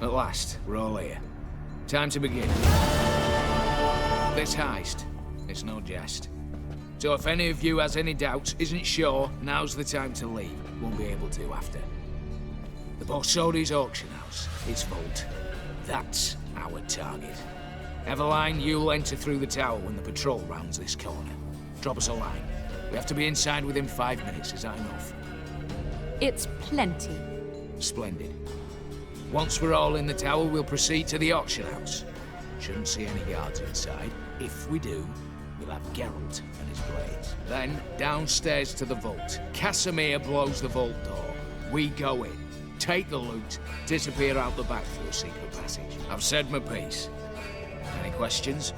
At last, we're all here. Time to begin. This heist, it's no jest. So if any of you has any doubts, isn't sure, now's the time to leave. Won't be able to after. The Borsodi's auction house, its vault. That's our target. Eveline, you'll enter through the tower when the patrol rounds this corner. Drop us a line. We have to be inside within 5 minutes, is that enough? It's plenty. Splendid. Once we're all in the tower, we'll proceed to the auction house. Shouldn't see any guards inside. If we do, we'll have Geralt and his blades. Then, downstairs to the vault. Casimir blows the vault door. We go in, take the loot, disappear out the back through a secret passage. I've said my piece. Any questions?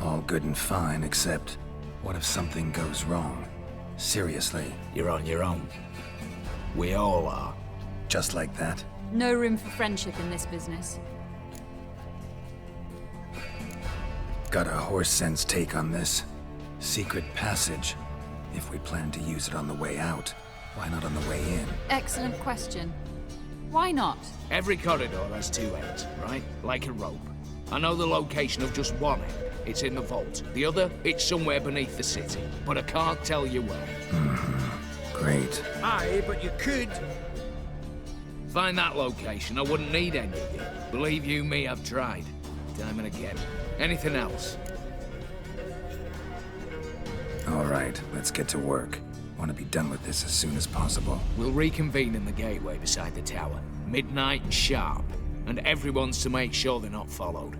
All good and fine, except what if something goes wrong? Seriously. You're on your own. We all are. Just like that? No room for friendship in this business. Got a horse sense take on this. Secret passage. If we plan to use it on the way out, why not on the way in? Excellent question. Why not? Every corridor has two ends, right? Like a rope. I know the location of just one end. It's in the vault. The other, it's somewhere beneath the city. But I can't tell you where. Great. Aye, but you could. Find that location, I wouldn't need any of you. Believe you me, I've tried. Time and again. Anything else? All right, let's get to work. Want to be done with this as soon as possible. We'll reconvene in the gateway beside the tower. Midnight and sharp. And everyone's to make sure they're not followed.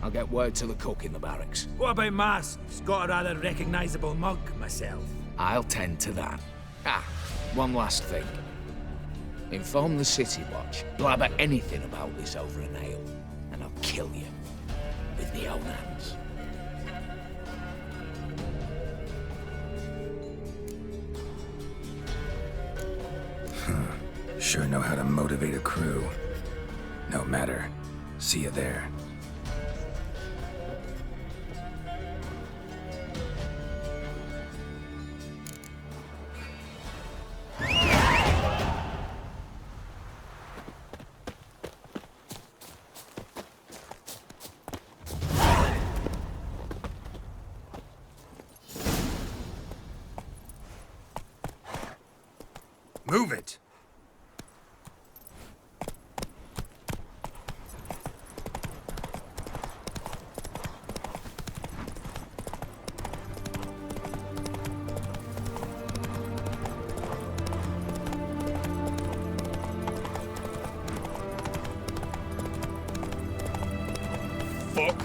I'll get word to the cook in the barracks. What about masks? Got a rather recognisable mug myself. I'll tend to that. Ah, one last thing. Inform the City Watch. Blabber anything about this over an ale, and I'll kill you. With my own hands. Sure know how to motivate a crew. No matter. See you there. Move it! Fuck.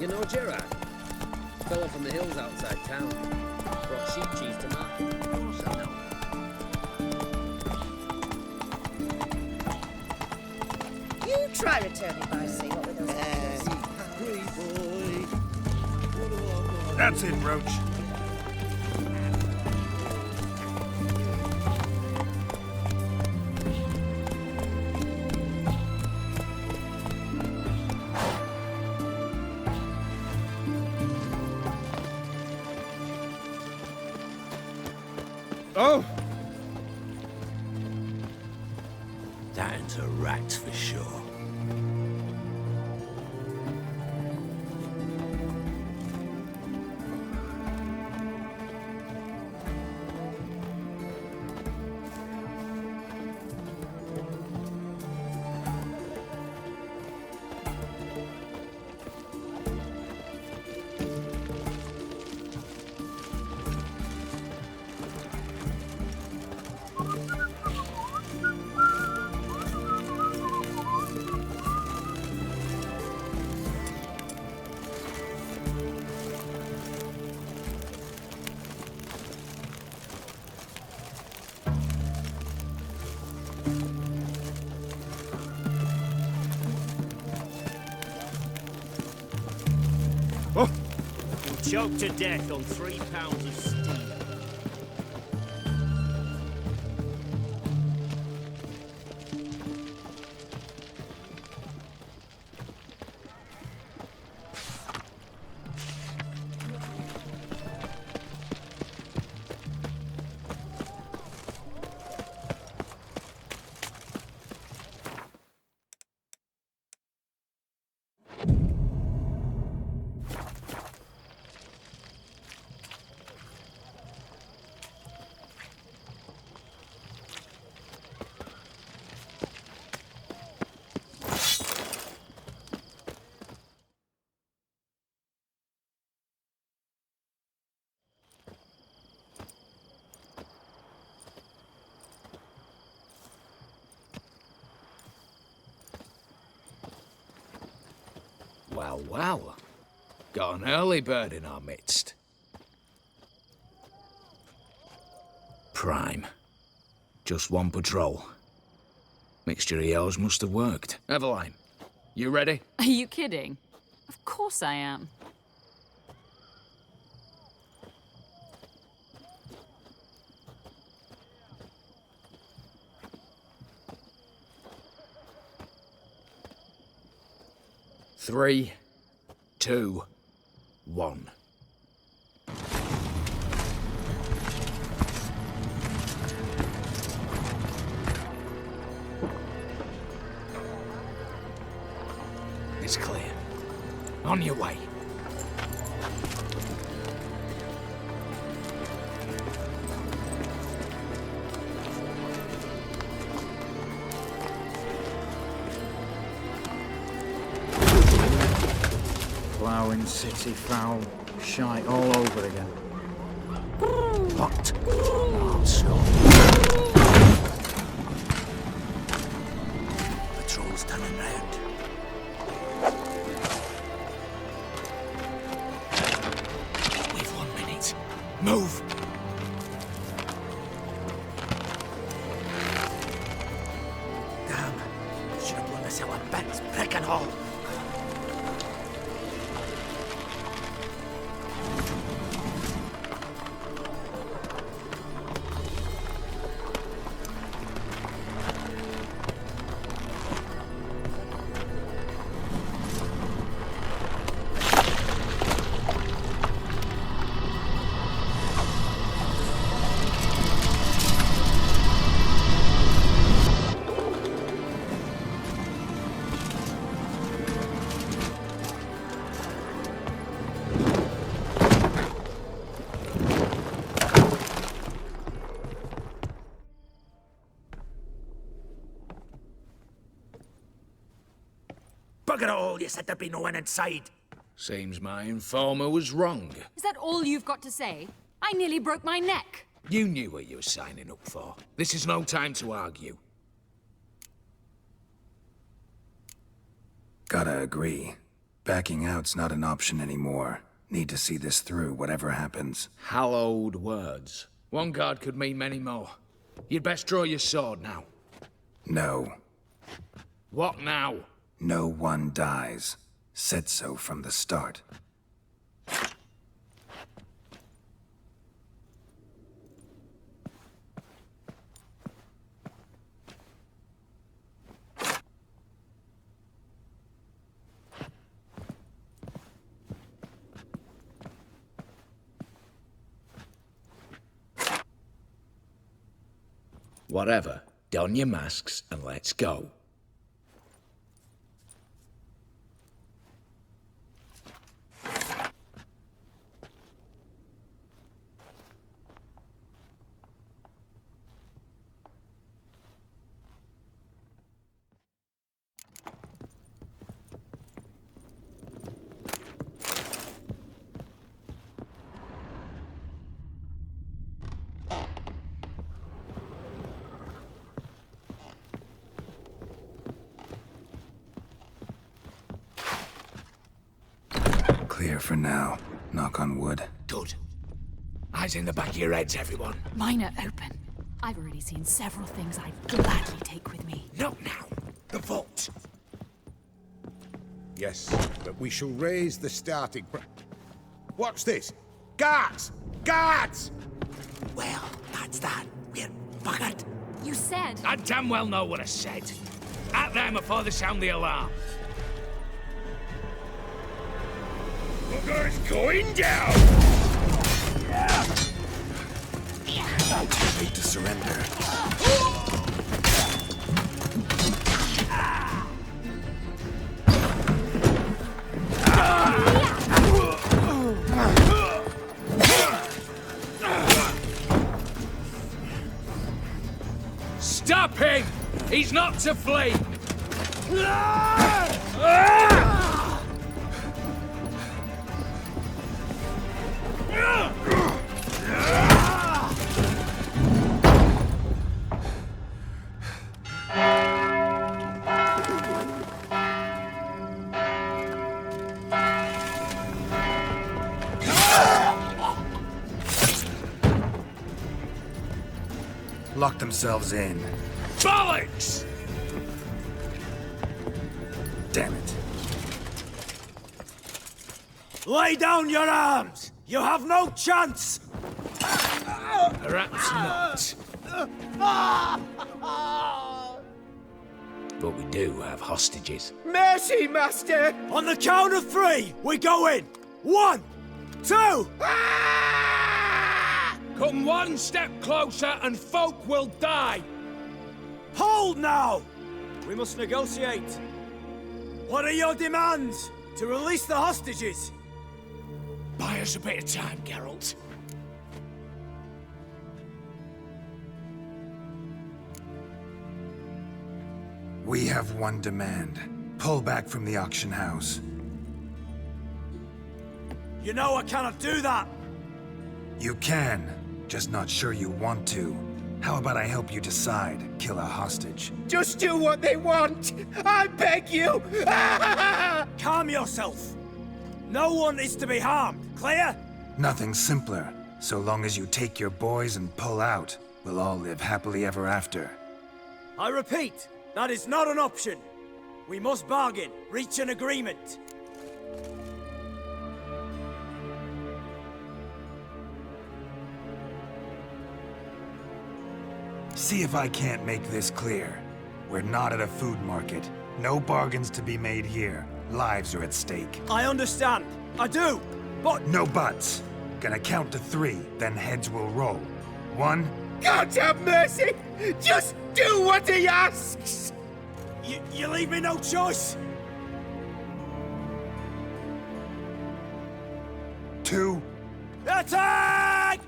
You know Gerard? Fella from the hills outside town. Brought sheep cheese to market. Of course I know. You try returning by sea, what with those That's it, Roach. Oh! That's a rat for sure. Choked to death on 3 pounds of steam. Well, well. Got an early bird in our midst. Prime. Just one patrol. Mixture of yours must have worked. Eveline, you ready? Are you kidding? Of course I am. Three, two, one. It's clear. On your way. Ploughing city foul, shite all over again. What? Oh, so. Patrol's turning round. We've 1 minute. Move! Damn. Should have blown us out of bits, prick and all. Bugger it all, you said there'd be no one inside. Seems my informer was wrong. Is that all you've got to say? I nearly broke my neck. You knew what you were signing up for. This is no time to argue. Gotta agree. Backing out's not an option anymore. Need to see this through, whatever happens. Hallowed words. One guard could mean many more. You'd best draw your sword now. No. What now? No one dies. Said so from the start. Whatever. Don your masks and let's go. Clear for now. Knock on wood. Good. Eyes in the back of your heads, everyone. Mine are open. I've already seen several things I'd gladly take with me. Not now. The vault. Yes, but we shall raise the starting What's this? Guards! Guards! Well, that's that. We're buggered. You said... I damn well know what I said. At them before they sound the alarm. Bugger's going down! Too late to surrender. Stop him! He's not to flee! Lock themselves in. Bollocks! Damn it. Lay down your arms! You have no chance! Perhaps not. But we do have hostages. Mercy, Master! On the count of 3, we go in! 1, 2... Come one step closer and folk will die! Hold now! We must negotiate. What are your demands? To release the hostages? Buy us a bit of time, Geralt. We have one demand. Pull back from the auction house. You know I cannot do that! You can, just not sure you want to. How about I help you decide, kill a hostage? Just do what they want! I beg you! Calm yourself! No one is to be harmed, clear? Nothing simpler. So long as you take your boys and pull out, we'll all live happily ever after. I repeat, that is not an option. We must bargain, reach an agreement. See if I can't make this clear. We're not at a food market. No bargains to be made here. Lives are at stake. I understand. I do. But... No buts. Gonna count to 3, then heads will roll. 1... God have mercy! Just do what he asks! You leave me no choice! 2... Attack!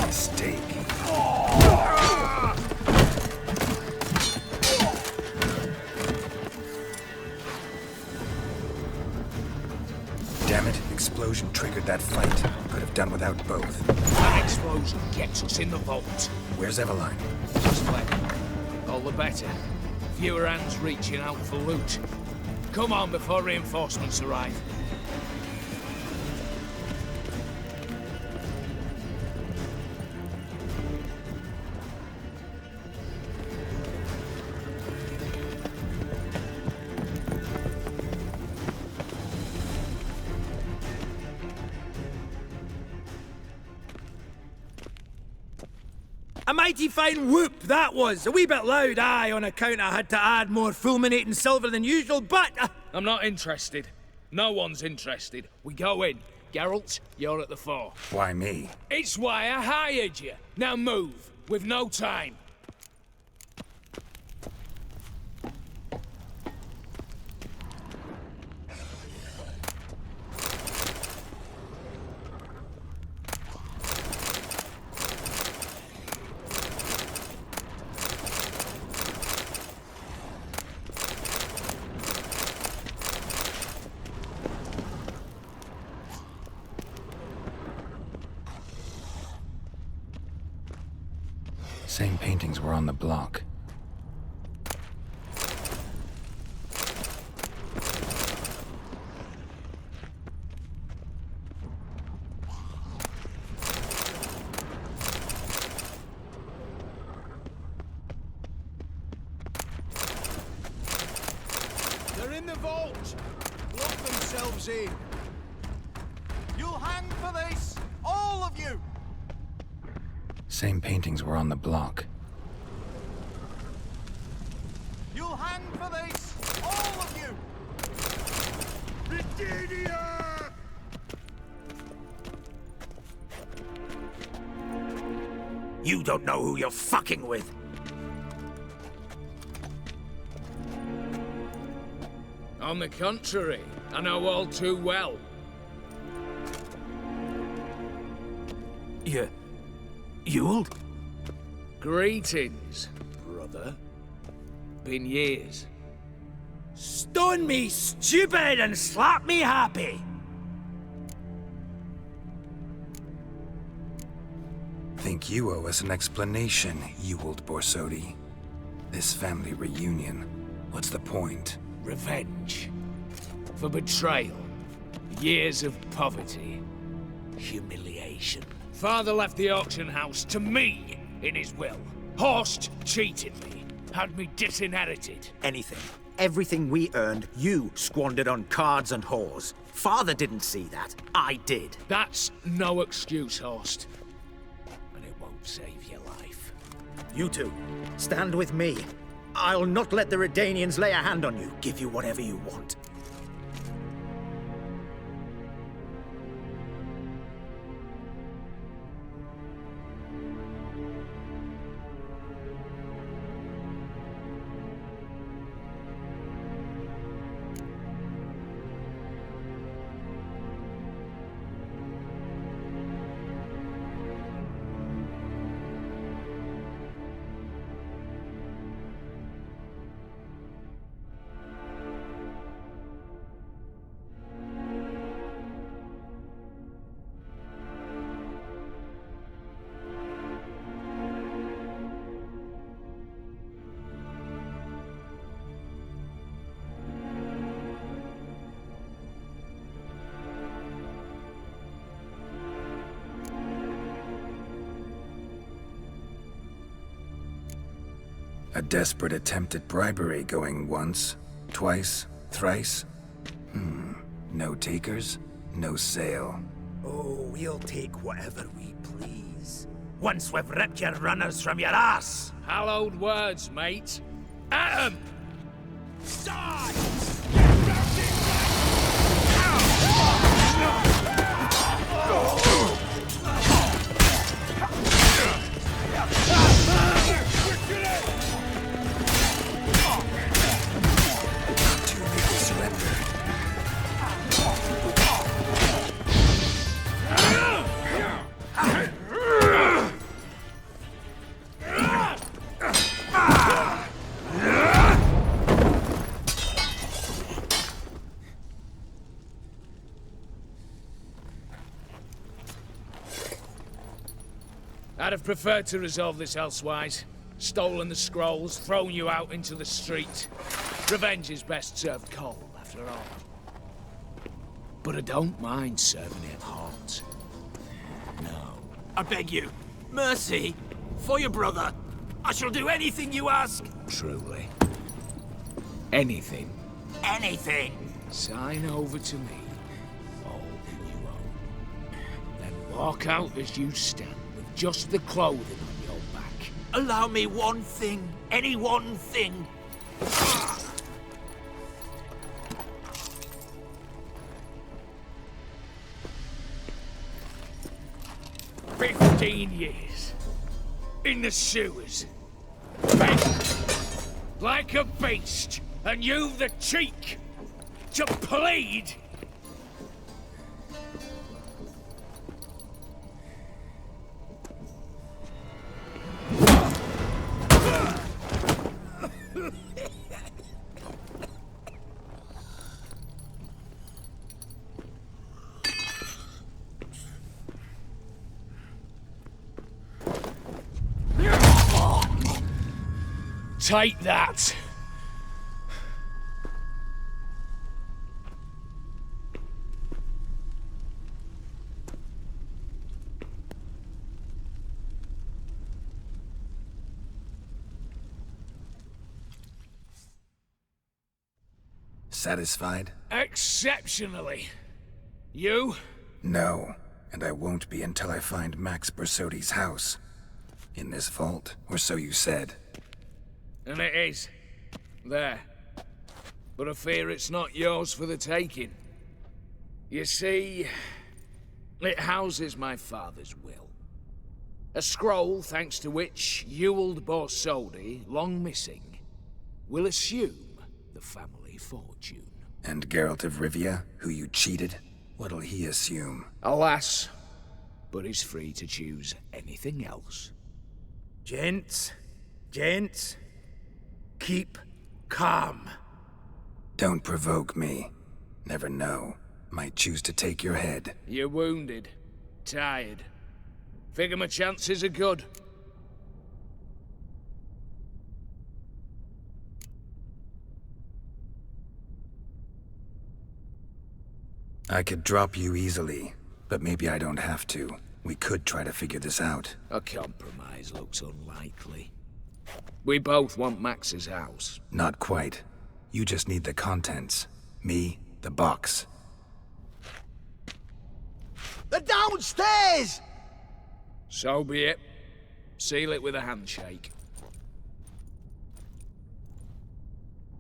Mistake. Damn it, explosion triggered that fight. Could have done without both. That explosion gets us in the vault. Where's Eveline? Just wait. All the better. Fewer hands reaching out for loot. Come on before reinforcements arrive. A mighty fine whoop that was. A wee bit loud, aye, on account I had to add more fulminating silver than usual, but... I'm not interested. No one's interested. We go in. Geralt, you're at the fore. Why me? It's why I hired you. Now move. We've no time. Same paintings were on the block. They're in the vault! Lock themselves in. You'll hang for this! All of you! Same paintings were on the block. You'll hang for this! All of you! Britannia! You don't know who you're fucking with. On the contrary, I know all too well. Ewald? Greetings, brother. Been years. Stone me stupid and slap me happy. Think you owe us an explanation, Ewald Borsodi. This family reunion, what's the point? Revenge. For betrayal. Years of poverty. Humiliation. Father left the auction house to me in his will. Horst cheated me. Had me disinherited. Anything. Everything we earned, you squandered on cards and whores. Father didn't see that. I did. That's no excuse, Horst. And it won't save your life. You two, stand with me. I'll not let the Redanians lay a hand on you. Give you whatever you want. A desperate attempt at bribery going once, twice, thrice? No takers, no sale. Oh, we'll take whatever we please. Once we've ripped your runners from your ass! Hallowed words, mate. At 'em! To make a surrender. I'd have preferred to resolve this elsewise. Stolen the scrolls, thrown you out into the street. Revenge is best served cold, after all. But I don't mind serving it hot. No. I beg you, mercy, for your brother. I shall do anything you ask. Truly. Anything. Anything. Sign over to me all you own. Then walk out as you stand with just the clothing on your back. Allow me one thing. Any one thing. 15 years. In the sewers. Begging. Like a beast. And you've the cheek to plead. Take that. Satisfied? Exceptionally. You? No, and I won't be until I find Max Borsodi's house. In this vault, or so you said. And it is. There. But I fear it's not yours for the taking. You see, it houses my father's will. A scroll thanks to which Ewald Borsodi, long missing, will assume the family fortune. And Geralt of Rivia, who you cheated? What'll he assume? Alas, but he's free to choose anything else. Gents, keep calm. Don't provoke me. Never know. Might choose to take your head. You're wounded. Tired. Figure my chances are good. I could drop you easily, but maybe I don't have to. We could try to figure this out. A compromise looks unlikely. We both want Max's house. Not quite. You just need the contents. Me, the box. They're downstairs! So be it. Seal it with a handshake.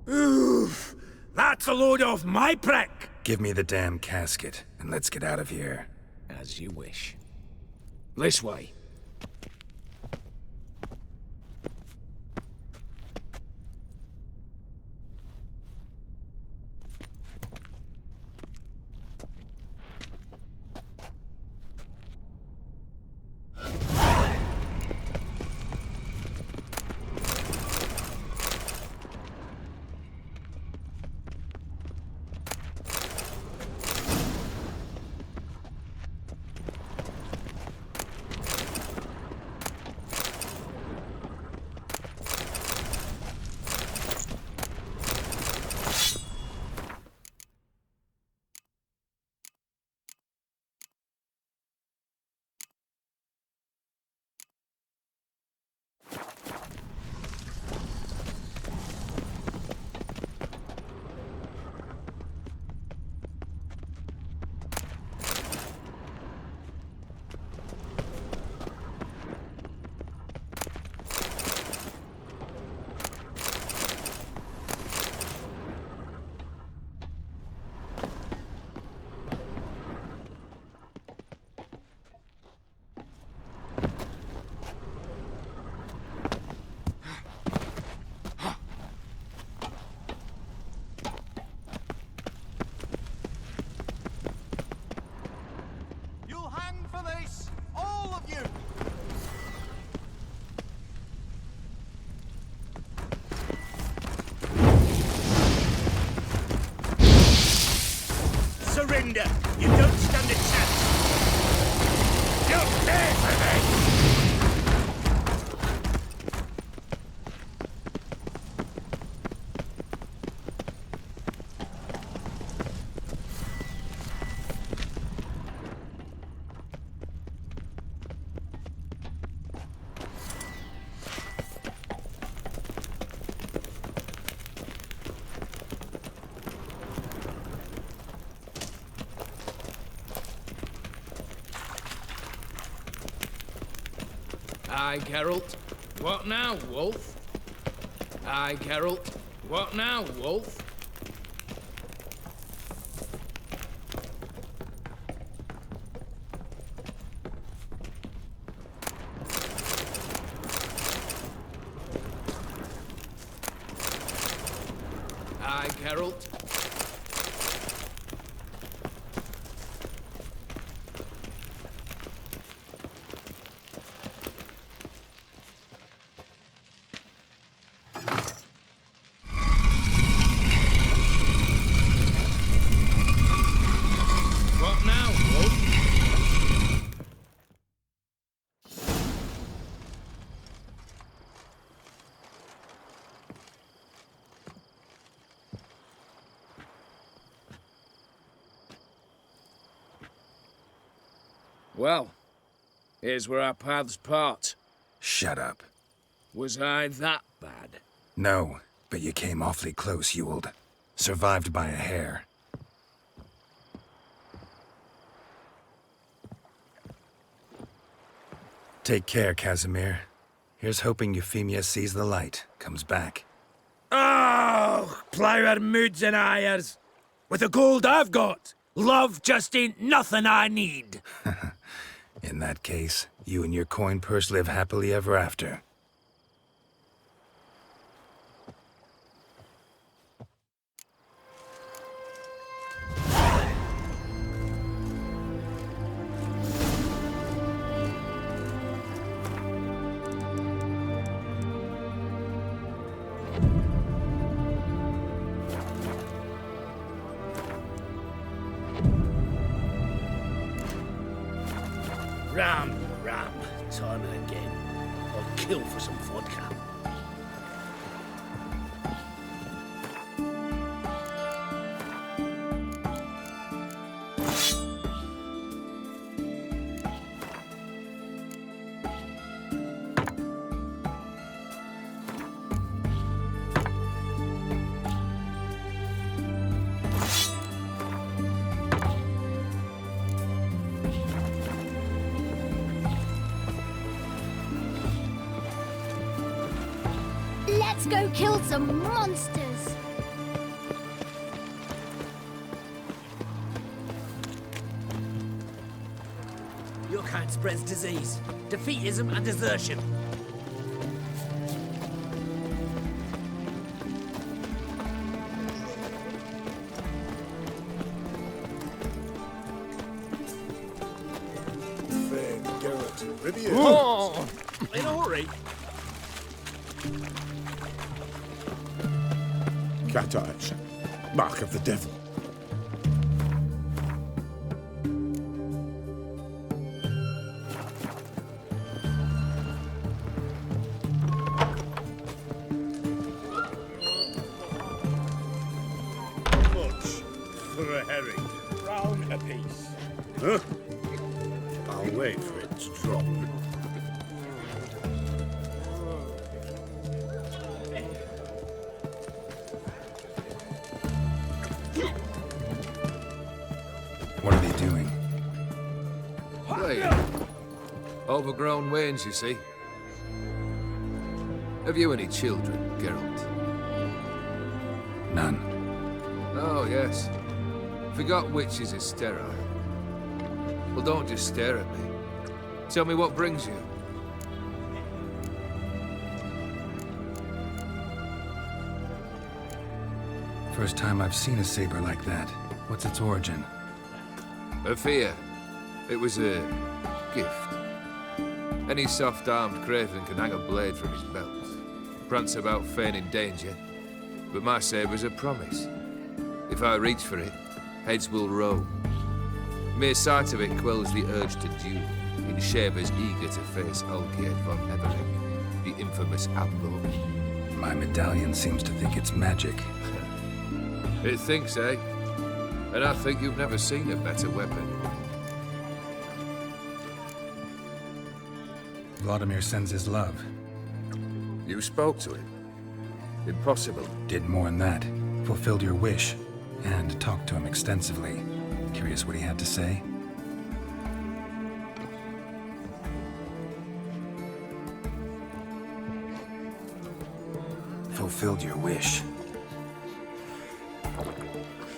Oof! That's a load off my prick! Give me the damn casket, and let's get out of here. As you wish. This way. You'll hang for this, all of you! Surrender! You don't stand a chance! You'll pay for this! Aye, Geralt. What now, Wolf? Aye, Geralt. What now, Wolf? Aye, Geralt. What now, Wolf? Well, here's where our paths part. Shut up. Was I that bad? No, but you came awfully close, Ewald. Survived by a hair. Take care, Casimir. Here's hoping Euphemia sees the light, comes back. Oh, plough our moods and ires. With the gold I've got, love just ain't nothing I need. In that case, you and your coin purse live happily ever after. Ram, time and again. I'll kill for some vodka. Let's go kill some monsters! Your kind spreads disease, defeatism and desertion. Oh, in a hurry. Cat eyes. Mark of the devil. Much for a herring. Round a piece. Huh? I'll wait for it to drop. What are they doing? Playing. Overgrown wains, you see. Have you any children, Geralt? None. Oh, yes. Forgot witches is sterile. Well, don't just stare at me. Tell me what brings you. First time I've seen a saber like that. What's its origin? A fear. It was a gift. Any soft-armed craven can hang a blade from his belt, prance about feigning danger, but my saber's a promise. If I reach for it, heads will roll. Mere sight of it quells the urge to duel, in Shabers eager to face Olgierd von Ebering, the infamous outlaw. My medallion seems to think it's magic. It thinks, eh? And I think you've never seen a better weapon. Vladimir sends his love. You spoke to him? Impossible. Did more than that. Fulfilled your wish. And talked to him extensively. Curious what he had to say? Fulfilled your wish.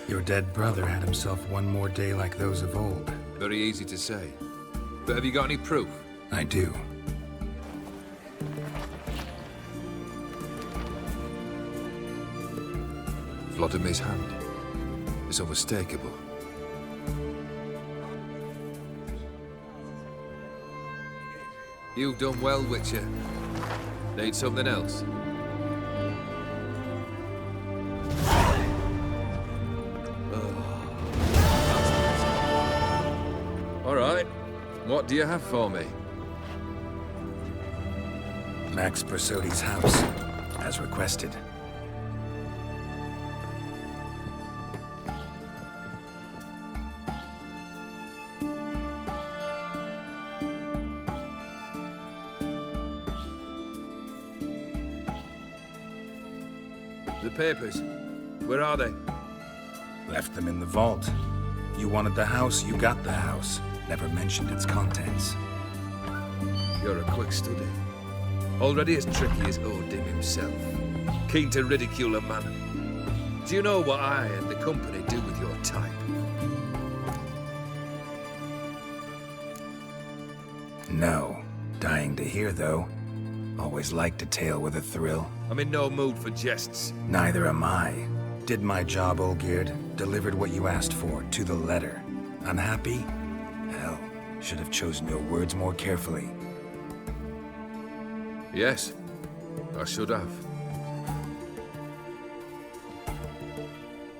Your dead brother had himself one more day like those of old. Very easy to say. But have you got any proof? I do. Vladimir's hand. It's unmistakable. You've done well, Witcher. Need something else? All right. What do you have for me? Max Bersodi's house, as requested. The papers. Where are they? Left them in the vault. You wanted the house, you got the house. Never mentioned its contents. You're a quick study. Already as tricky as Odin himself. Keen to ridicule a man. Do you know what I and the company do with your type? No. Dying to hear, though. Always liked a tale with a thrill. I'm in no mood for jests. Neither am I. Did my job, Olgierd. Delivered what you asked for, to the letter. Unhappy? Hell, should have chosen your words more carefully. Yes, I should have.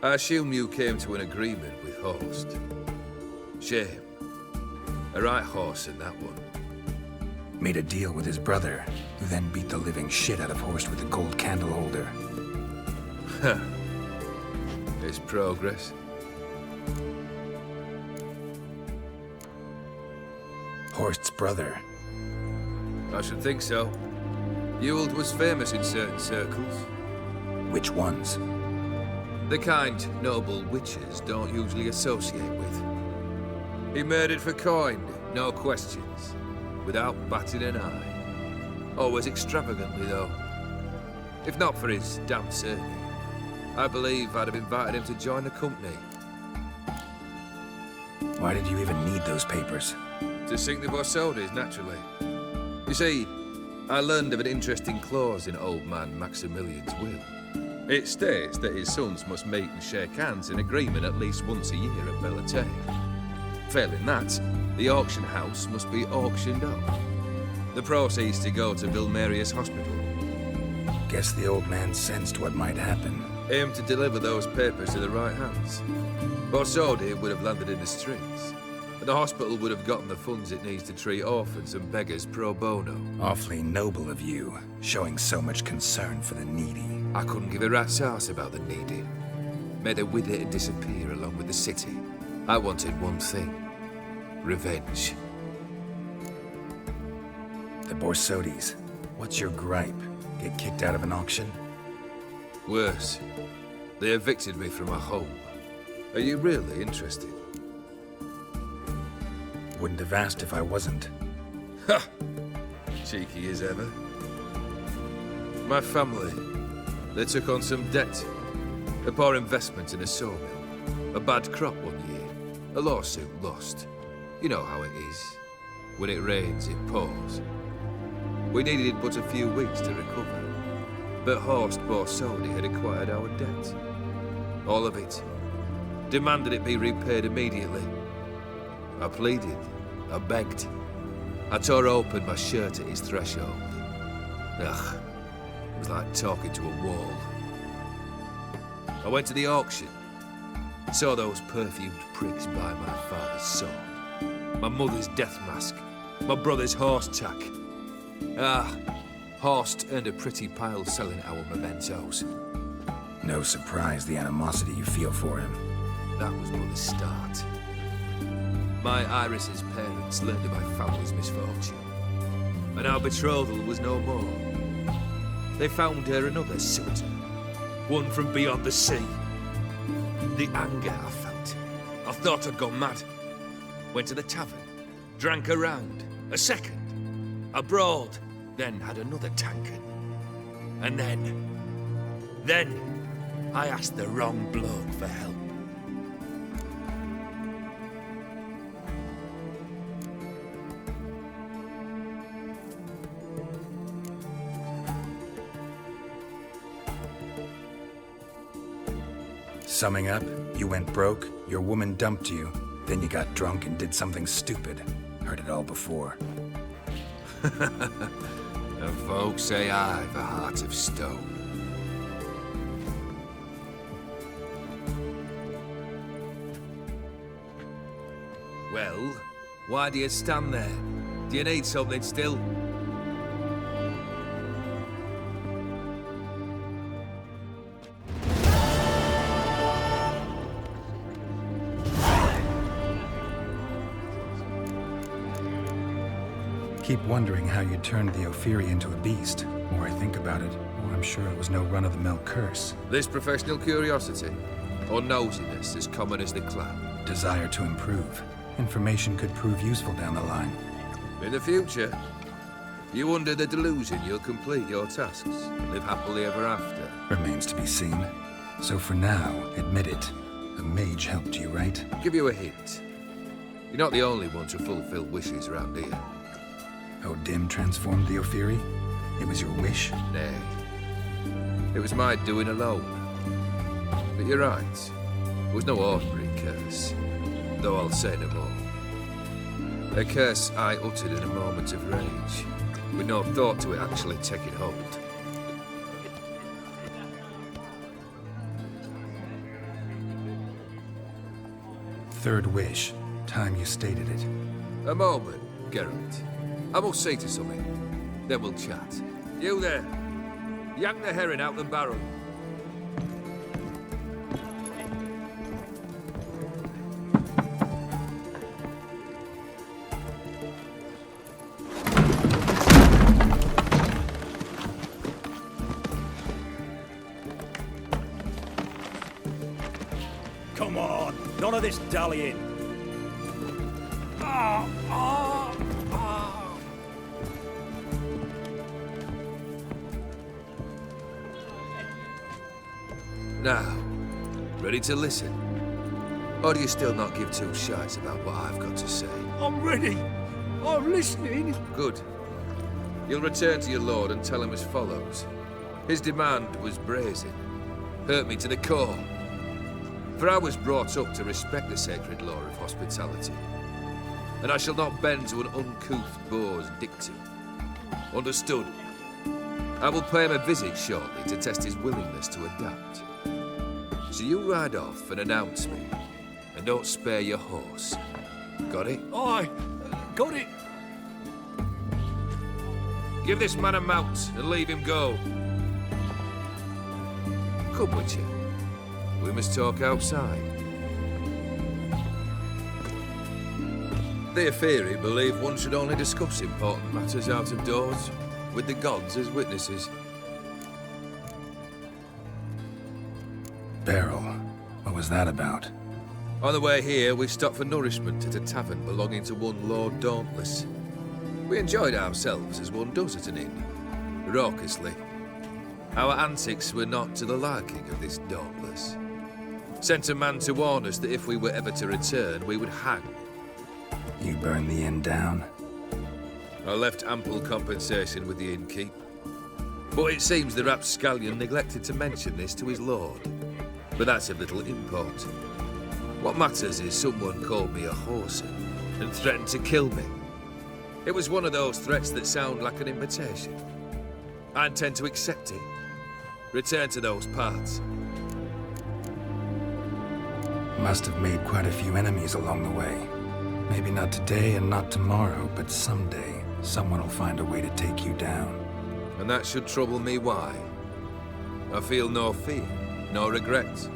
I assume you came to an agreement with Horst. Shame. A right horse in that one. Made a deal with his brother, who then beat the living shit out of Horst with a gold candle holder. It's progress. Horst's brother. I should think so. Ewald was famous in certain circles. Which ones? The kind noble witches don't usually associate with. He murdered for coin, no questions, without batting an eye. Always extravagantly, though. If not for his damn surname, I believe I'd have invited him to join the company. Why did you even need those papers? To sink the Borsodis, naturally. You see, I learned of an interesting clause in old man Maximilian's will. It states that his sons must meet and shake hands in agreement at least once a year at Bellatane. Failing that, the auction house must be auctioned off. The proceeds to go to Vilmerius Hospital. Guess the old man sensed what might happen. Aimed to deliver those papers to the right hands. Borsodi would have landed in the streets, and the hospital would have gotten the funds it needs to treat orphans and beggars pro bono. Awfully noble of you, showing so much concern for the needy. I couldn't give a rat's ass about the needy. Made her wither and disappear along with the city. I wanted one thing. Revenge. The Borsodis. What's your gripe? Get kicked out of an auction? Worse. They evicted me from my home. Are you really interested? Wouldn't have asked if I wasn't. Ha! Cheeky as ever. My family, they took on some debt. A poor investment in a sawmill. A bad crop one year. A lawsuit lost. You know how it is. When it rains, it pours. We needed but a few weeks to recover. But Horst Borsodi had acquired our debt. All of it. Demanded it be repaid immediately. I pleaded. I begged. I tore open my shirt at his threshold. Ugh. It was like talking to a wall. I went to the auction. Saw those perfumed prigs buy my father's sword. My mother's death mask. My brother's horse tack. Horst earned a pretty pile selling our mementos. No surprise the animosity you feel for him. That was but the start. My Iris's parents learned of my family's misfortune. And our betrothal was no more. They found her another suitor. One from beyond the sea. The anger I felt. I thought I'd gone mad. Went to the tavern. Drank a round. A second. I brawled. Then had another tankard. And then I asked the wrong bloke for help. Summing up, you went broke, your woman dumped you, then you got drunk and did something stupid. Heard it all before. And folks say I've a heart of stone. Well, why do you stand there? Do you need something still? Keep wondering how you turned the Ophiri into a beast. The more I think about it, the more I'm sure it was no run-of-the-mill curse. This professional curiosity, or nosiness as common as the clan? Desire to improve. Information could prove useful down the line. In the future, you under the delusion you'll complete your tasks, live happily ever after. Remains to be seen. So for now, admit it. A mage helped you, right? Give you a hint. You're not the only one to fulfill wishes around here. O'Dim transformed the Ophiri? It was your wish? Nay. It was my doing alone. But you're right. It was no ordinary curse. Though I'll say no more. A curse I uttered in a moment of rage, with no thought to it actually taking hold. Third wish. Time you stated it. A moment, Geralt. I must see to something. Then we'll chat. You there. Yank the herring out the barrel. Come on, none of this dallying. Now, ready to listen? Or do you still not give two shites about what I've got to say? I'm ready. I'm listening. Good. You'll return to your lord and tell him as follows. His demand was brazen. Hurt me to the core. For I was brought up to respect the sacred law of hospitality. And I shall not bend to an uncouth boor's dictum. Understood? I will pay him a visit shortly to test his willingness to adapt. So you ride off and announce me, and don't spare your horse. Got it? Aye, got it. Give this man a mount and leave him go. Come with you. We must talk outside. The Aetheri believe one should only discuss important matters out of doors, with the gods as witnesses. Beryl, what was that about? On the way here, we stopped for nourishment at a tavern belonging to one Lord Dauntless. We enjoyed ourselves as one does at an inn, raucously. Our antics were not to the liking of this Dauntless. Sent a man to warn us that if we were ever to return, we would hang. You burned the inn down? I left ample compensation with the innkeep. But it seems the rapscallion neglected to mention this to his lord. But that's of little import. What matters is someone called me a whoreson and threatened to kill me. It was one of those threats that sound like an invitation. I intend to accept it. Return to those parts. Must have made quite a few enemies along the way. Maybe not today and not tomorrow, but someday, someone will find a way to take you down. And that should trouble me why? I feel no fear, no regret.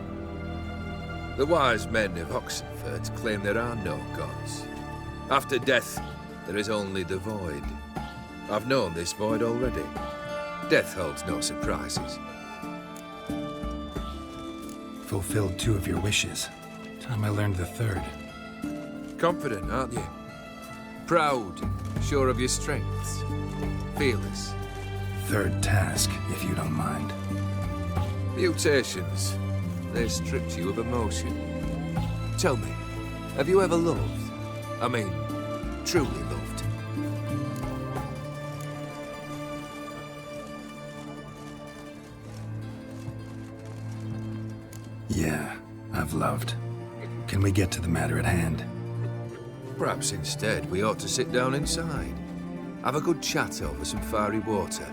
The wise men of Oxenfurt claim there are no gods. After death, there is only the void. I've known this void already. Death holds no surprises. Fulfilled 2 of your wishes. Time I learned the 3rd. Confident, aren't you? Proud, sure of your strengths. Fearless. 3rd task, if you don't mind. Mutations. They stripped you of emotion. Tell me, have you ever loved? I mean, truly loved? Yeah, I've loved. Can we get to the matter at hand? Perhaps instead we ought to sit down inside. Have a good chat over some fiery water.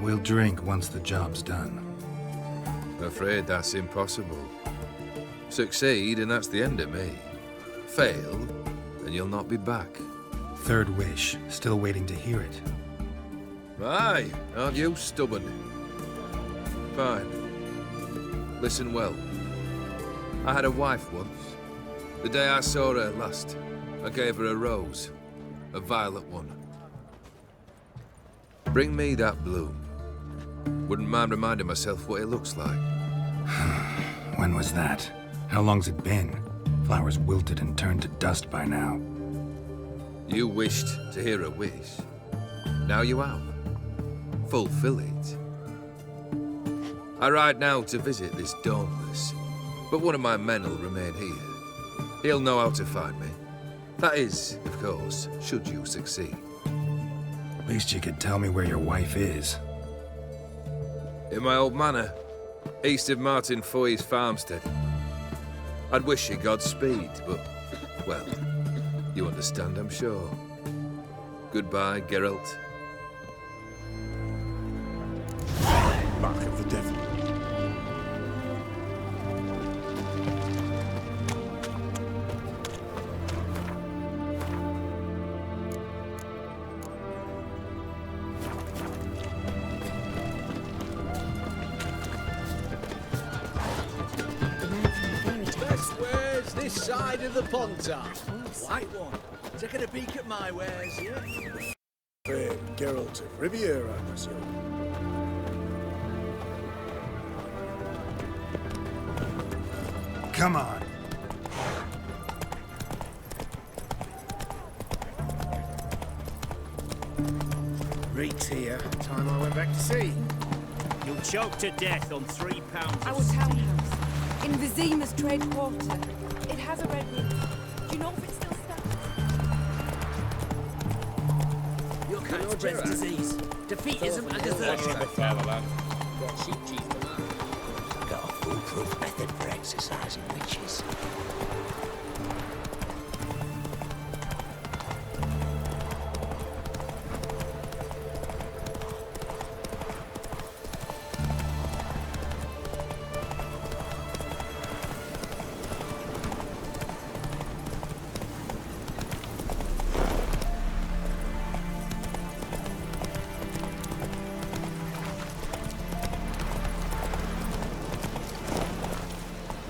We'll drink once the job's done. I'm afraid that's impossible. Succeed, and that's the end of me. Fail, and you'll not be back. 3rd wish. Still waiting to hear it. Aye, aren't you stubborn? Fine. Listen well. I had a wife once. The day I saw her last, I gave her a rose. A violet one. Bring me that bloom. Wouldn't mind reminding myself what it looks like. When was that? How long's it been? Flowers wilted and turned to dust by now. You wished to hear a wish. Now you have. Fulfill it. I ride now to visit this Dauntless, but one of my men will remain here. He'll know how to find me. That is, of course, should you succeed. At least you could tell me where your wife is. In my old manor, east of Martin Foy's farmstead. I'd wish you Godspeed, but, well, you understand, I'm sure. Goodbye, Geralt. Mark of the devil. this side of the Pontar. White one. Taking a peek at my wares, yeah? Famed Geralt of Riviera, I presume. Come on. Reek's here. Time I went back to sea. You'll choke to death on 3 pounds. Our townhouse in Vizima's trade quarter. It has a red roof. Do you know if it still stands? Your kind spreads disease, defeatism, and desertion. Brought sheep cheese to market. Got a foolproof method for exercising witches.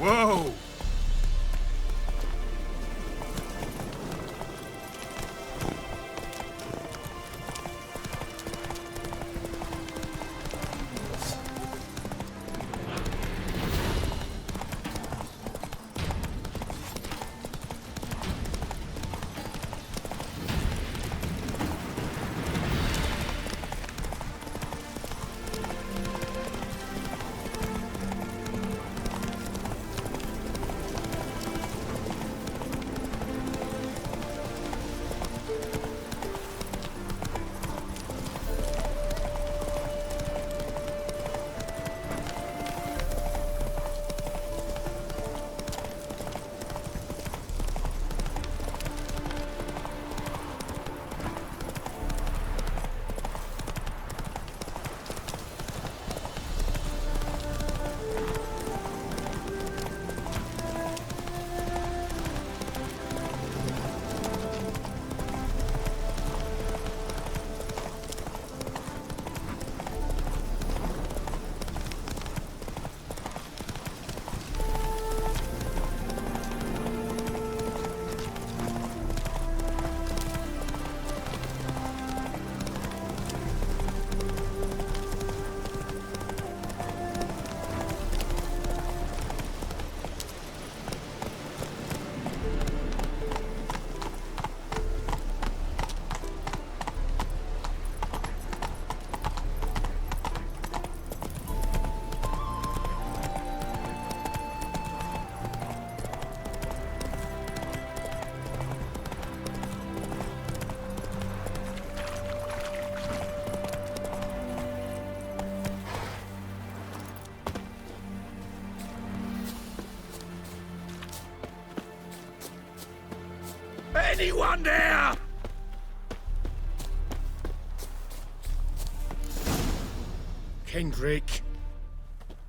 Whoa! Anyone there? Kendrick?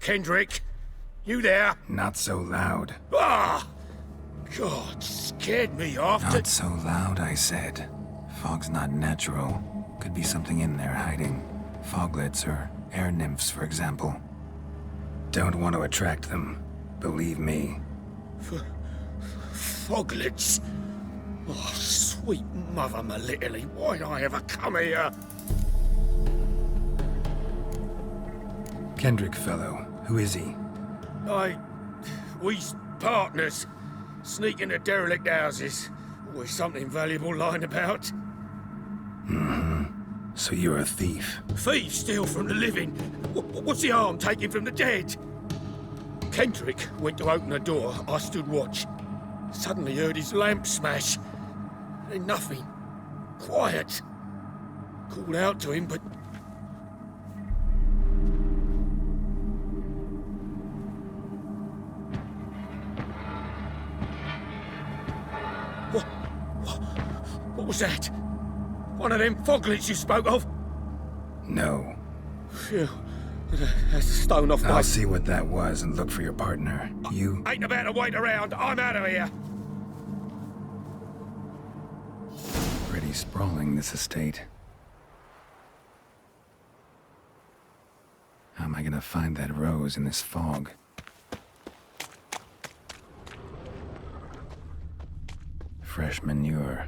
Kendrick? You there? Not so loud. Ah! God, scared me off. Not so loud, I said. Fog's not natural. Could be something in there hiding. Foglets or air nymphs, for example. Don't want to attract them. Believe me. Foglets? Oh, sweet mother Melitterly, why'd I ever come here? Kendrick fellow. Who is he? We's partners. Sneak into derelict houses. Always something valuable lying about. Mm-hmm. So you're a thief. Thieves steal from the living. What's the harm taking from the dead? Kendrick went to open a door. I stood watch. Suddenly heard his lamp smash. Then nothing. Quiet. Called out to him, but... What was that? One of them foglets you spoke of? No. Phew. That's a stone off my... I'll see what that was and look for your partner. You... Ain't about to wait around. I'm out of here. Pretty sprawling, this estate. How am I gonna find that rose in this fog? fresh manure.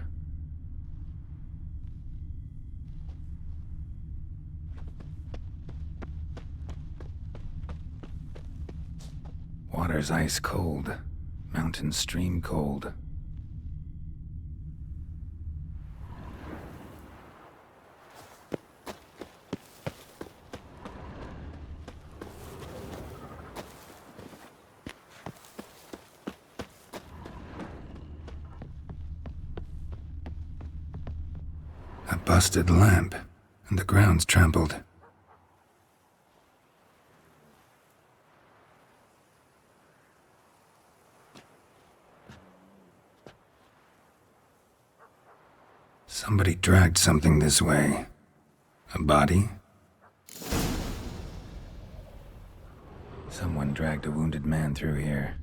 Water's ice cold. Mountain stream cold. A busted lamp, and the ground's trampled. Somebody dragged something this way. A body? Someone dragged a wounded man through here.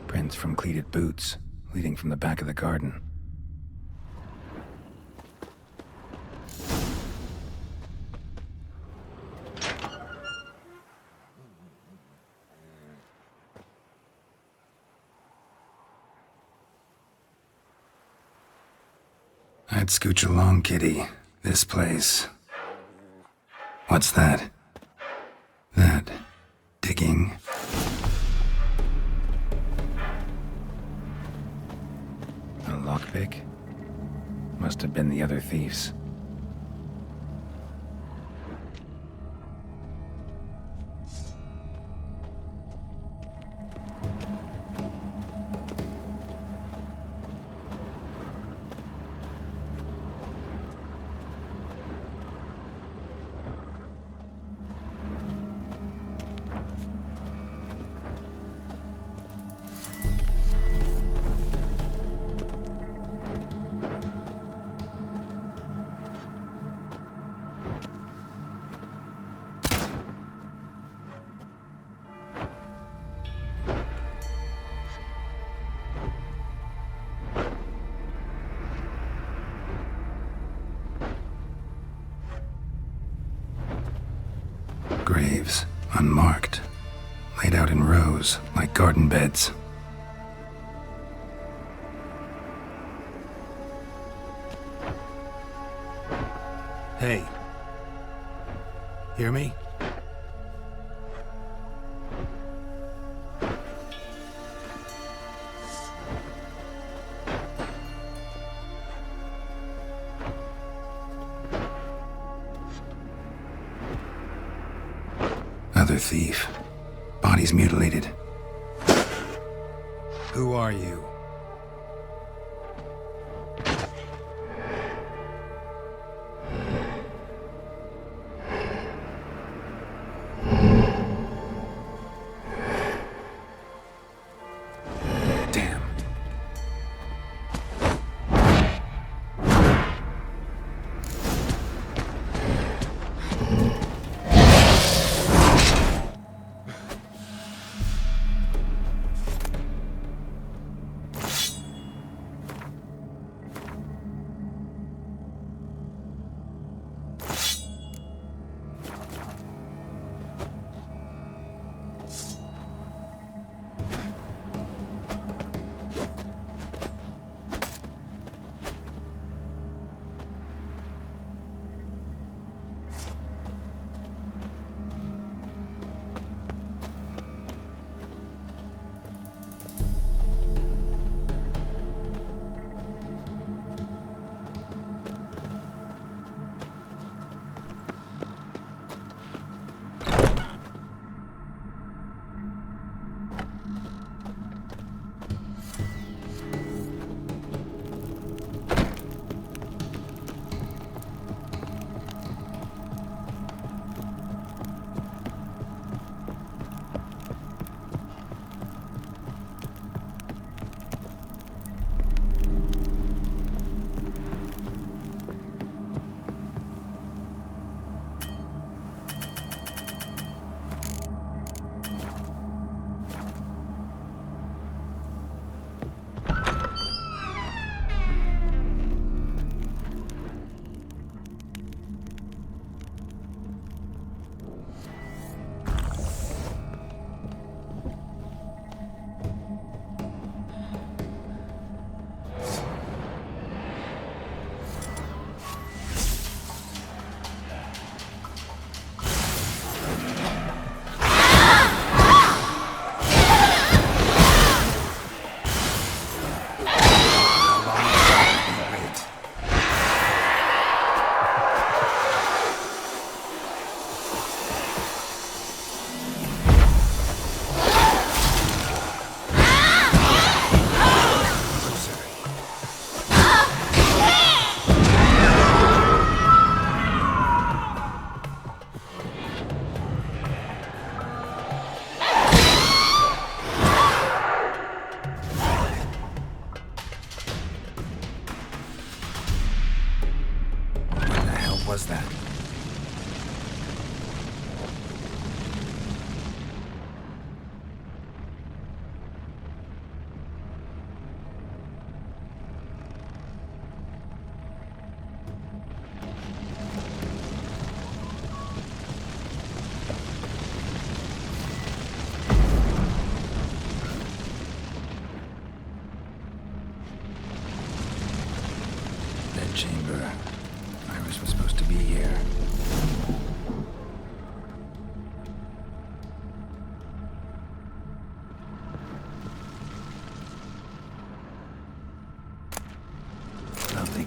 Prints from cleated boots, leading from the back of the garden. I'd scooch along, kitty. This place. What's that? That. Digging. A lockpick? Must have been the other thieves. Graves, unmarked, laid out in rows like garden beds. Hey. Hear me? Other thief. Body's mutilated. Who are you? Damn.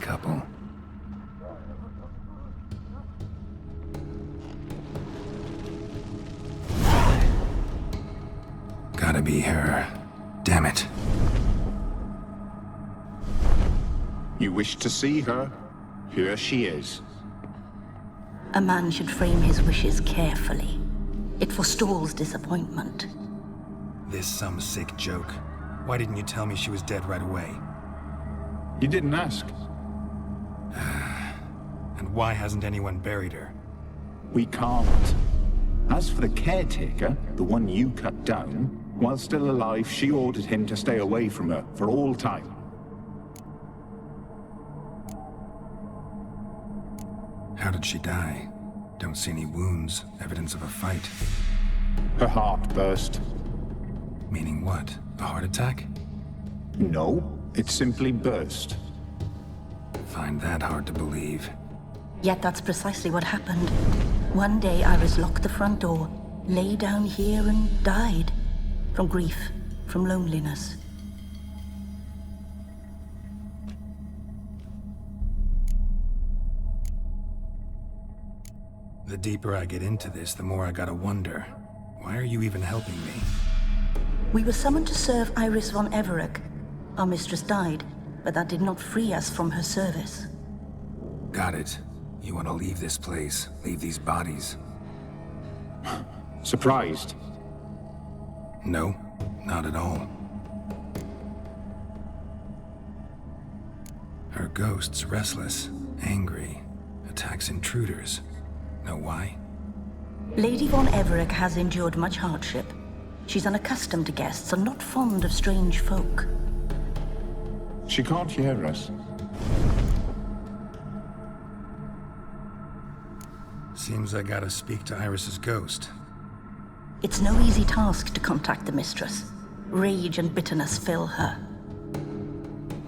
couple. Gotta be her. Damn it. You wish to see her? Here she is. A man should frame his wishes carefully. It forestalls disappointment. This some sick joke. Why didn't you tell me she was dead right away? You didn't ask. And why hasn't anyone buried her? We can't. As for the caretaker, the one you cut down, while still alive, she ordered him to stay away from her for all time. How did she die? Don't see any wounds, evidence of a fight. Her heart burst. Meaning what? A heart attack? No, it simply burst. Find that hard to believe. Yet that's precisely what happened. One day Iris locked the front door, lay down here and died. From grief, from loneliness. The deeper I get into this, the more I gotta wonder. Why are you even helping me? We were summoned to serve Iris von Everec. Our mistress died, but that did not free us from her service. Got it. You want to leave this place, leave these bodies. Surprised? No, not at all. Her ghost's restless, angry, attacks intruders. Know why? Lady von Everec has endured much hardship. She's unaccustomed to guests and not fond of strange folk. She can't hear us. Seems I gotta speak to Iris's ghost. It's no easy task to contact the mistress. Rage and bitterness fill her.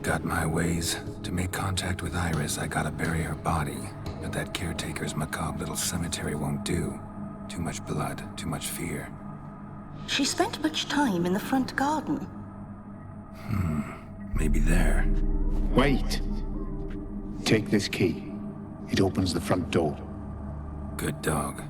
Got my ways. To make contact with Iris, I gotta bury her body. But that caretaker's macabre little cemetery won't do. Too much blood, too much fear. She spent much time in the front garden. Maybe there. Wait. Take this key. It opens the front door. Good dog.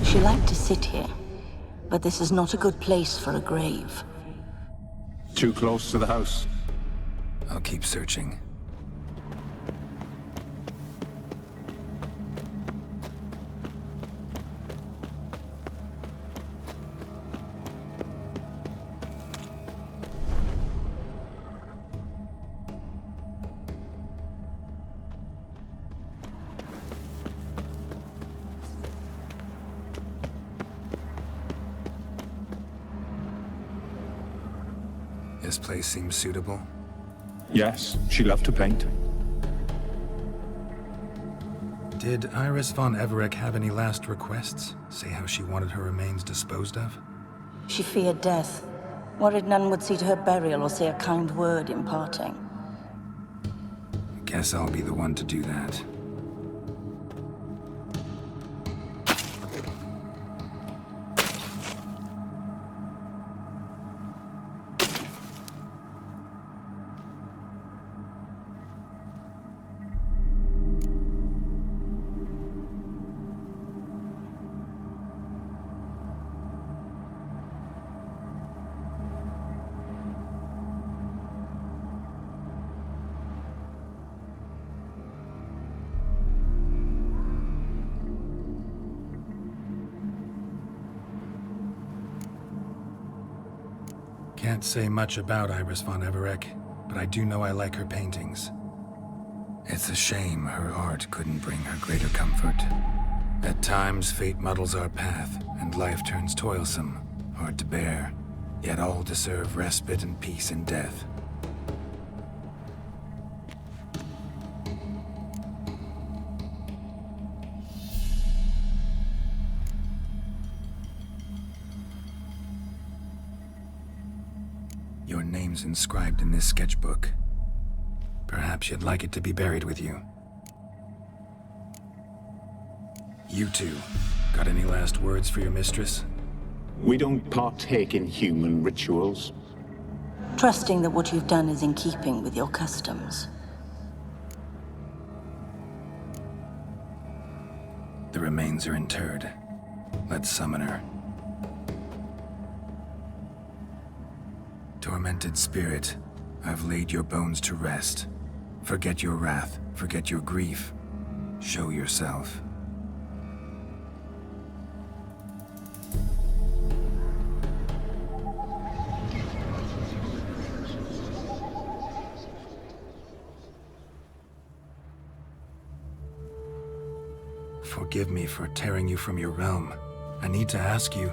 She liked to sit here, but this is not a good place for a grave. Too close to the house. I'll keep searching. This place seems suitable. Yes, she loved to paint. Did Iris von Everec have any last requests? Say how she wanted her remains disposed of? She feared death, worried none would see to her burial or say a kind word in parting. Guess I'll be the one to do that. Can't say much about Iris von Everec, but I do know I like her paintings. It's a shame her art couldn't bring her greater comfort. At times, fate muddles our path, and life turns toilsome, hard to bear, yet all deserve respite and peace in death. Your name's inscribed in this sketchbook. Perhaps you'd like it to be buried with you. You two, got any last words for your mistress? We don't partake in human rituals. Trusting that what you've done is in keeping with your customs. The remains are interred. Let's summon her. Tormented spirit, I've laid your bones to rest. Forget your wrath, forget your grief. Show yourself. Forgive me for tearing you from your realm. I need to ask you.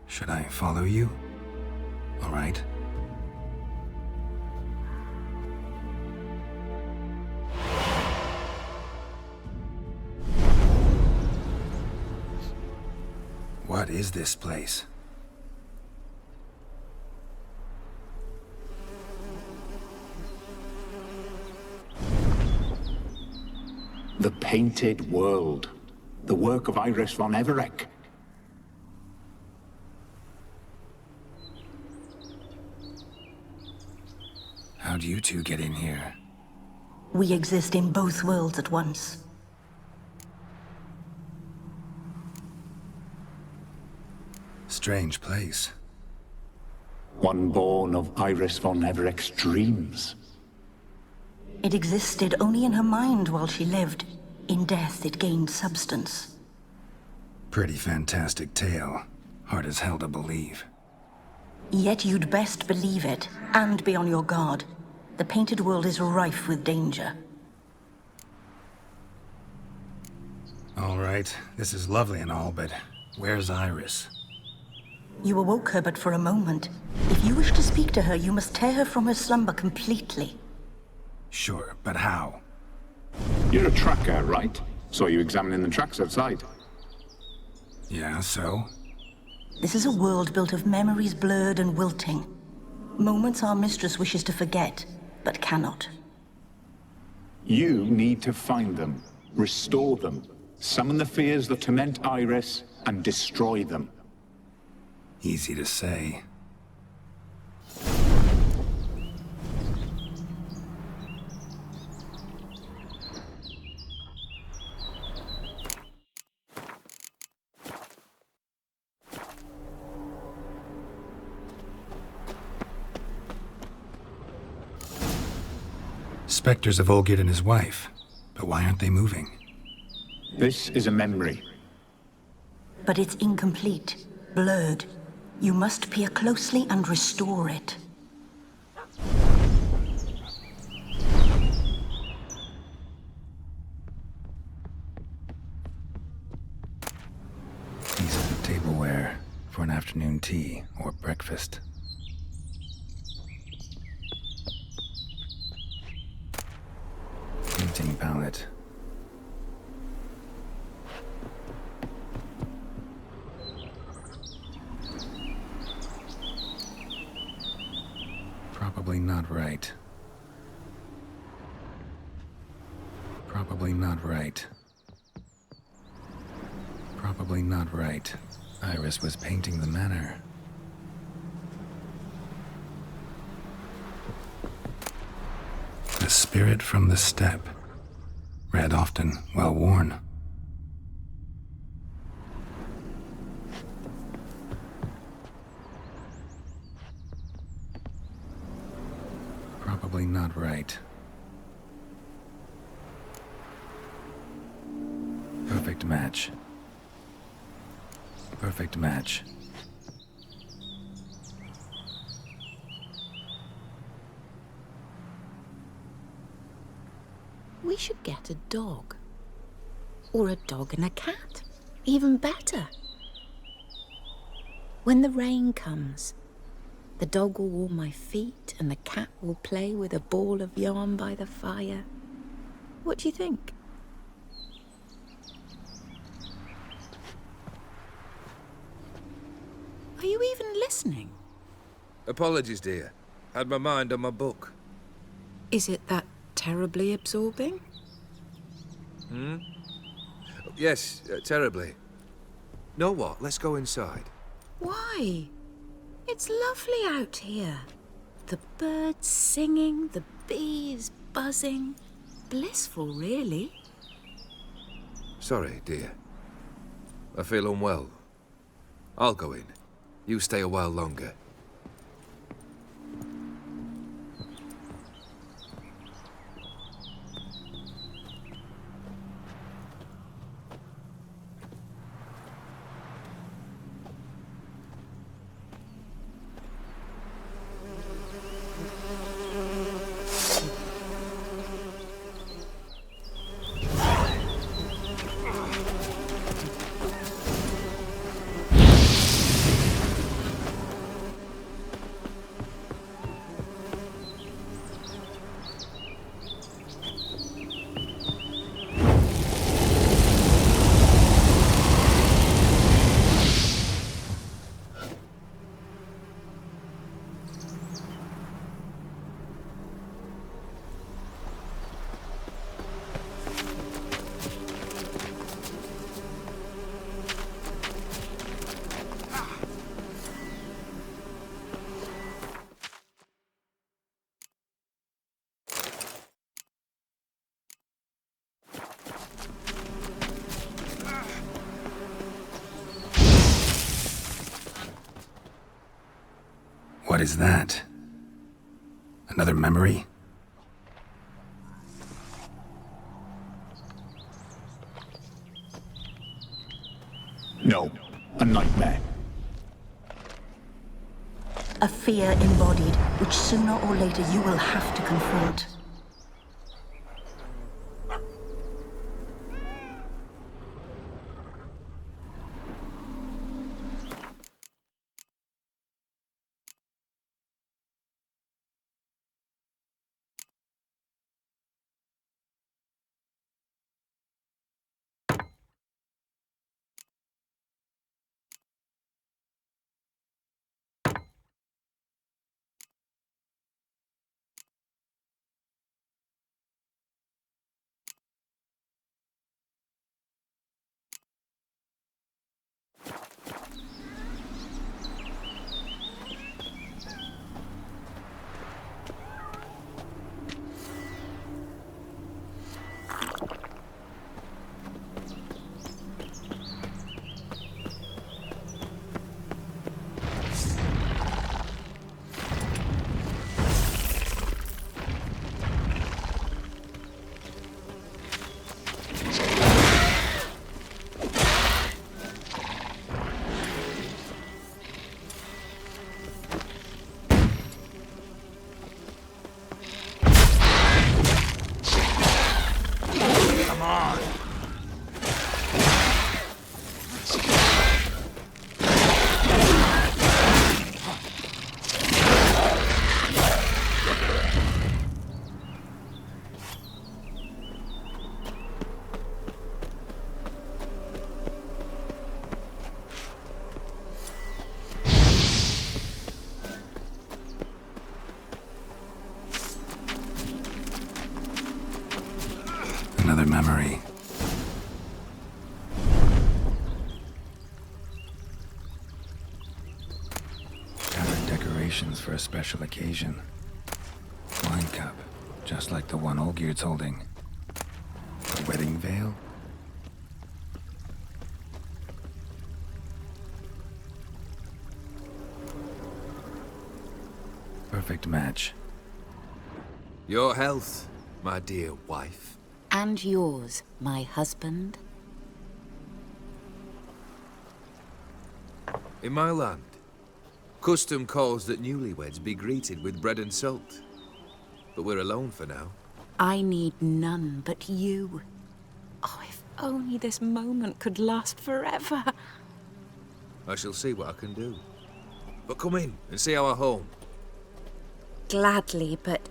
Should I follow you? All right. What is this place? The Painted World. The work of Iris von Everec. How'd you two get in here? We exist in both worlds at once. Strange place. One born of Iris von Everec's dreams. It existed only in her mind while she lived. In death, it gained substance. Pretty fantastic tale. Hard as hell to believe. Yet you'd best believe it, and be on your guard. The Painted World is rife with danger. All right, this is lovely and all, but where's Iris? You awoke her but for a moment. If you wish to speak to her, you must tear her from her slumber completely. Sure, but how? You're a tracker, right? Saw you examining the tracks outside. Yeah, so? This is a world built of memories blurred and wilting. Moments our mistress wishes to forget, but cannot. You need to find them, restore them, summon the fears that torment Iris, and destroy them. Easy to say. Spectres of Olgierd and his wife. But why aren't they moving? This is a memory. But it's incomplete, blurred. You must peer closely and restore it. Piece of tableware for an afternoon tea or breakfast. Painting palette. Probably not right. Probably not right. Probably not right. Iris was painting the manor. The spirit from the steppe. Red often, well worn. Probably not right. Perfect match. Perfect match. We should get a dog. Or a dog and a cat. Even better. When the rain comes, the dog will warm my feet and the cat will play with a ball of yarn by the fire. What do you think? Are you even listening? Apologies, dear. Had my mind on my book. Is it that terribly absorbing? Hmm? Yes, terribly. Know what? Let's go inside. Why? It's lovely out here. The birds singing, the bees buzzing. Blissful, really. Sorry, dear. I feel unwell. I'll go in. You stay a while longer. What is that? Another memory? No, a nightmare. A fear embodied, which sooner or later you will have to confront. armory. Covered decorations for a special occasion. Wine cup, just like the one Olgierd's holding. A wedding veil? Perfect match. Your health, my dear wife. And yours, my husband. In my land, custom calls that newlyweds be greeted with bread and salt. But we're alone for now. I need none but you. Oh, if only this moment could last forever. I shall see what I can do. But come in and see our home. Gladly, but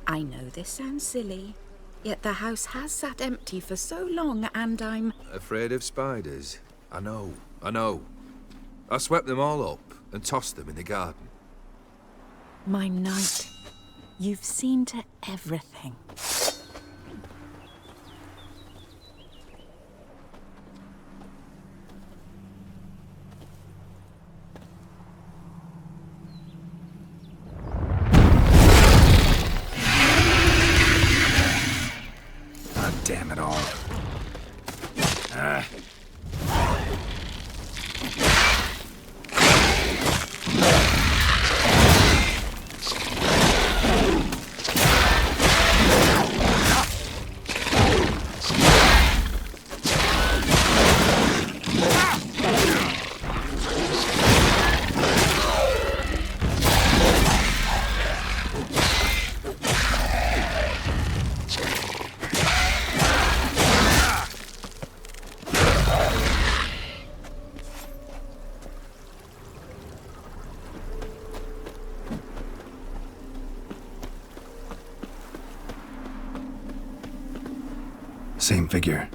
I know this sounds silly, yet the house has sat empty for so long, and I'm... Afraid of spiders? I know. I swept them all up and tossed them in the garden. My knight, you've seen to everything. Damn it all. Same figure.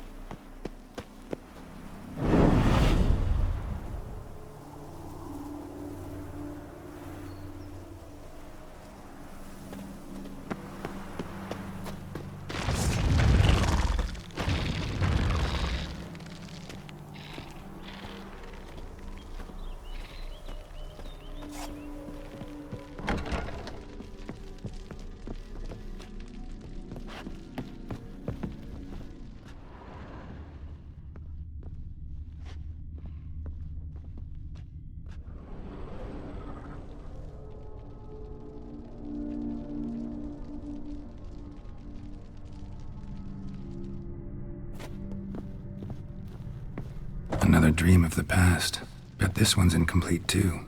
Another dream of the past. Bet this one's incomplete too.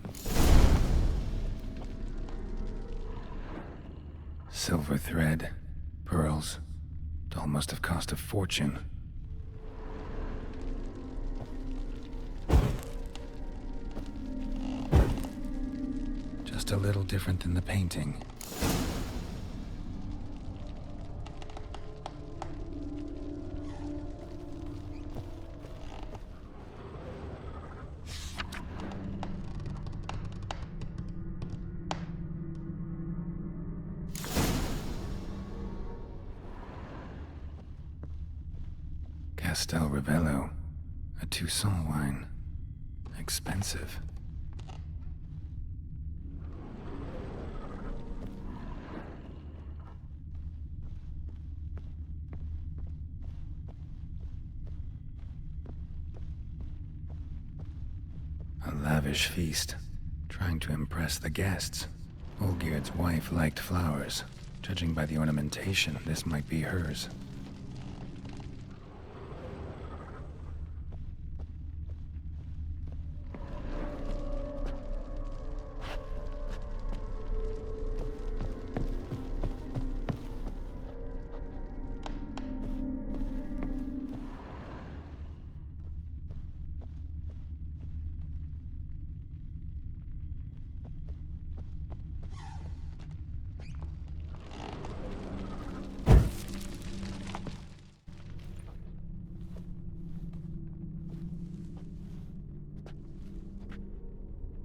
Silver thread, pearls. Doll must have cost a fortune. Just a little different than the painting. Castel Ravello, a Toussaint wine. Expensive. A lavish feast, trying to impress the guests. Olgierd's wife liked flowers. Judging by the ornamentation, this might be hers.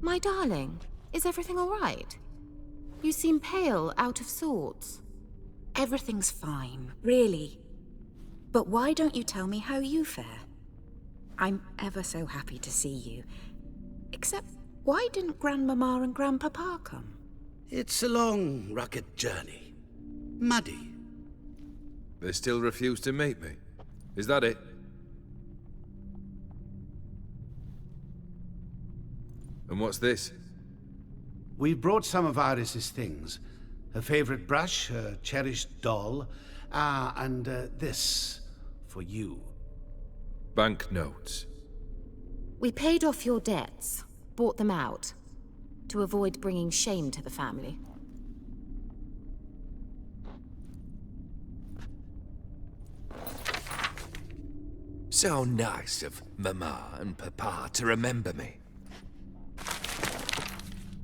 My darling, is everything all right? You seem pale, out of sorts. Everything's fine, really. But why don't you tell me how you fare? I'm ever so happy to see you. Except, why didn't Grandmama and Grandpapa come? It's a long, rugged journey. Muddy. They still refuse to meet me. Is that it? And what's this? We brought some of Iris's things. Her favorite brush, her cherished doll, and this for you. Banknotes. We paid off your debts, bought them out, to avoid bringing shame to the family. So nice of Mama and Papa to remember me.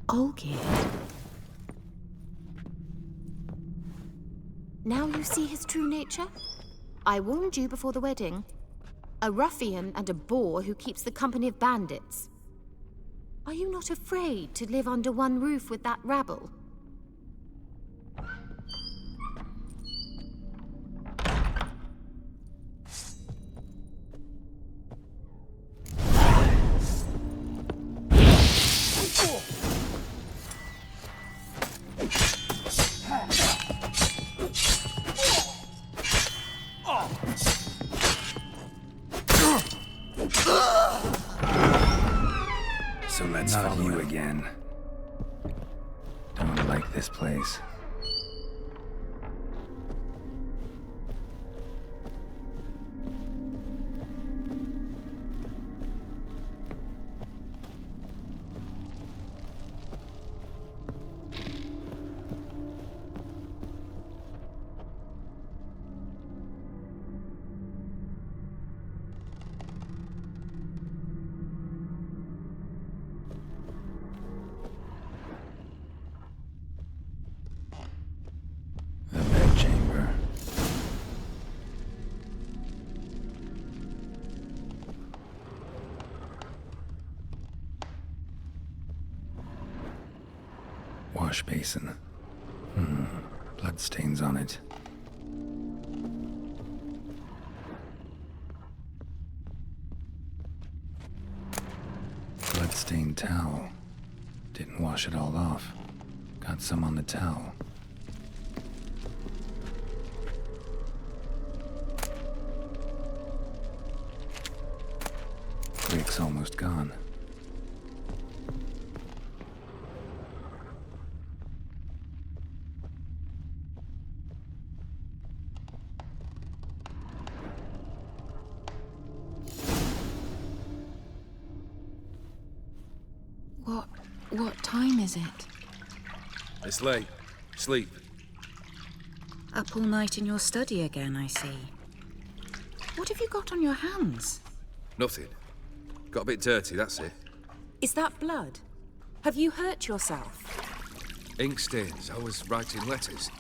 Olgierd. Now you see his true nature? I warned you before the wedding. A ruffian and a boor who keeps the company of bandits. Are you not afraid to live under one roof with that rabble? So let's follow you again. Don't like this place. Wash basin. Bloodstains on it. Bloodstained towel. Didn't wash it all off. Got some on the towel. Rick's almost gone. What time is it? It's late. Sleep. Up all night in your study again, I see. What have you got on your hands? Nothing. Got a bit dirty, that's it. Is that blood? Have you hurt yourself? Ink stains. I was writing letters.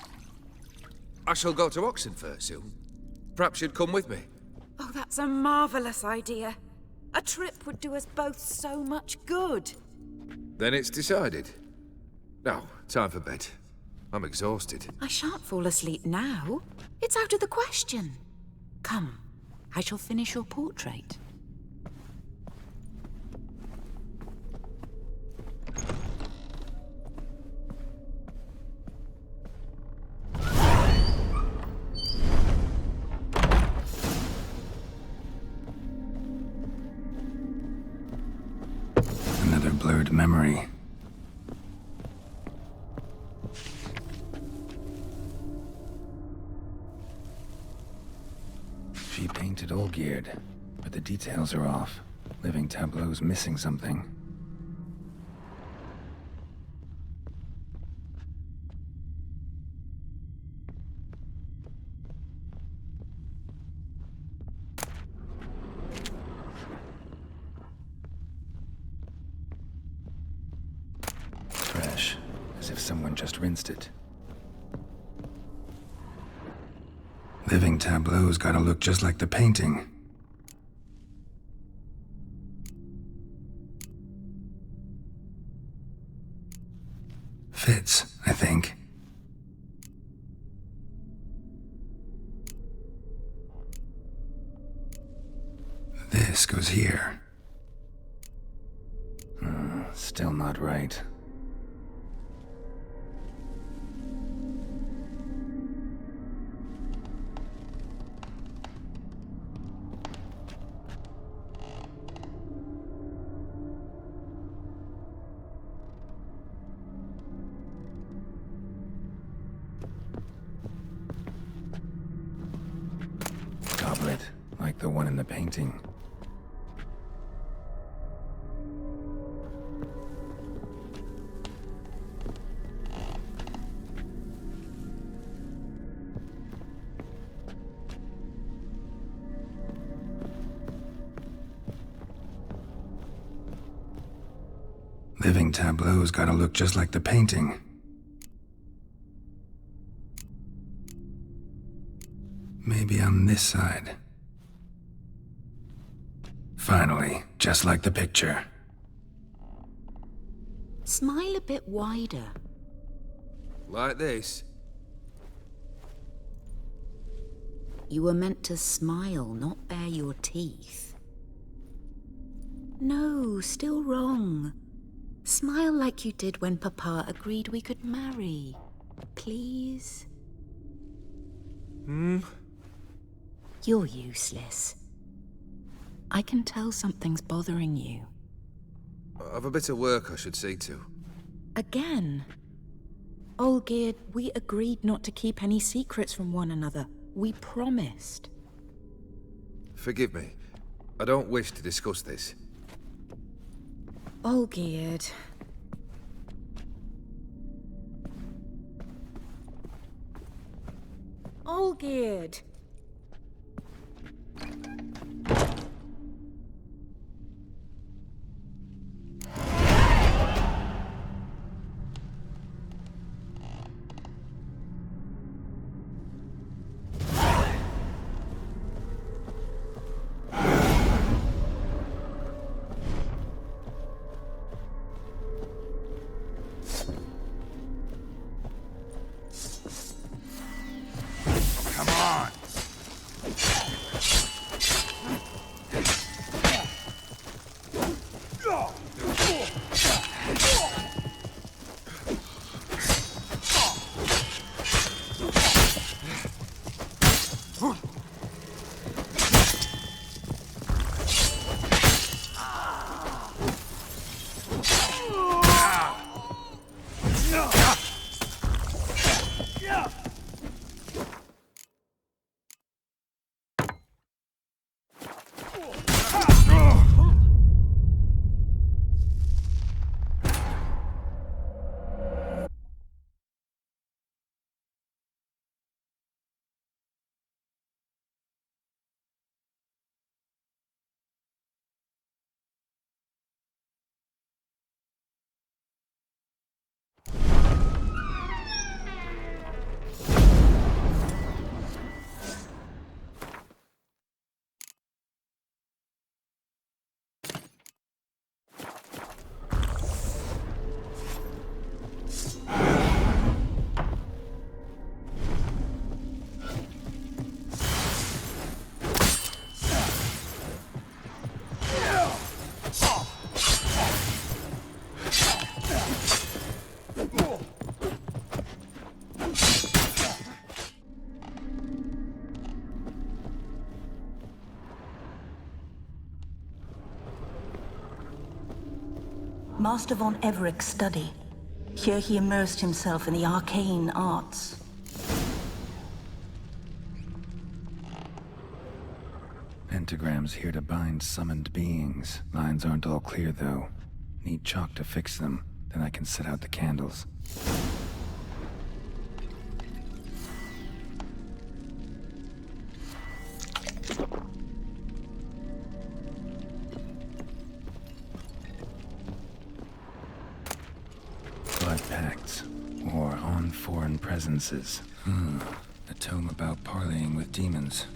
I shall go to Oxenfurt soon. Perhaps you'd come with me. Oh, that's a marvelous idea. A trip would do us both so much good. Then it's decided. Now, time for bed. I'm exhausted. I shan't fall asleep now. It's out of the question. Come, I shall finish your portrait. Another blurred memory. She painted Olgierd, but the details are off. Living Tableau's missing something. Fresh, as if someone just rinsed it. Living Tableau's gotta look just like the painting. Fits, I think. goes here. Still not right. Goblet, like the one in the painting. Living tableau's gotta look just like the painting. Maybe on this side. Finally, just like the picture. Smile a bit wider. Like this? You were meant to smile, not bare your teeth. No, still wrong. Smile like you did when Papa agreed we could marry. Please? You're useless. I can tell something's bothering you. I've a bit of work I should see to. Again? Olgierd, we agreed not to keep any secrets from one another. We promised. Forgive me. I don't wish to discuss this. Olgierd. Olgierd. Master von Everek's study. Here he immersed himself in the arcane arts. Pentagrams here to bind summoned beings. Lines aren't all clear, though. Need chalk to fix them, then I can set out the candles. Blood pacts, or on foreign presences. A tome about parleying with demons.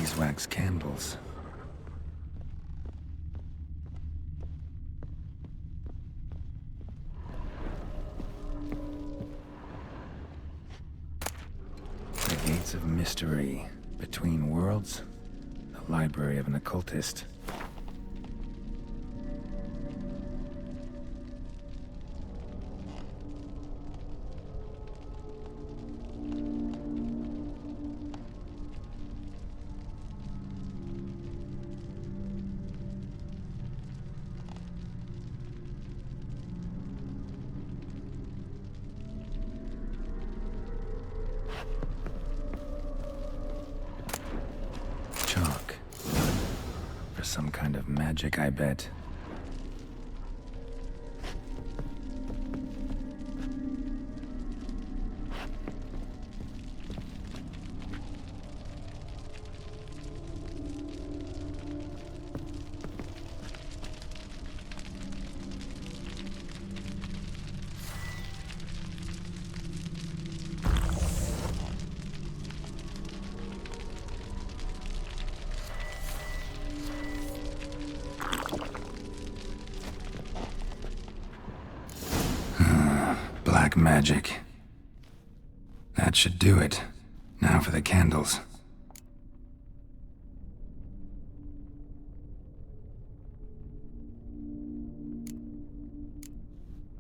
beeswax candles. The Gates of Mystery. Between Worlds. The Library of an Occultist. Chalk. For some kind of magic, I bet. Black magic. That should do it. Now for the candles.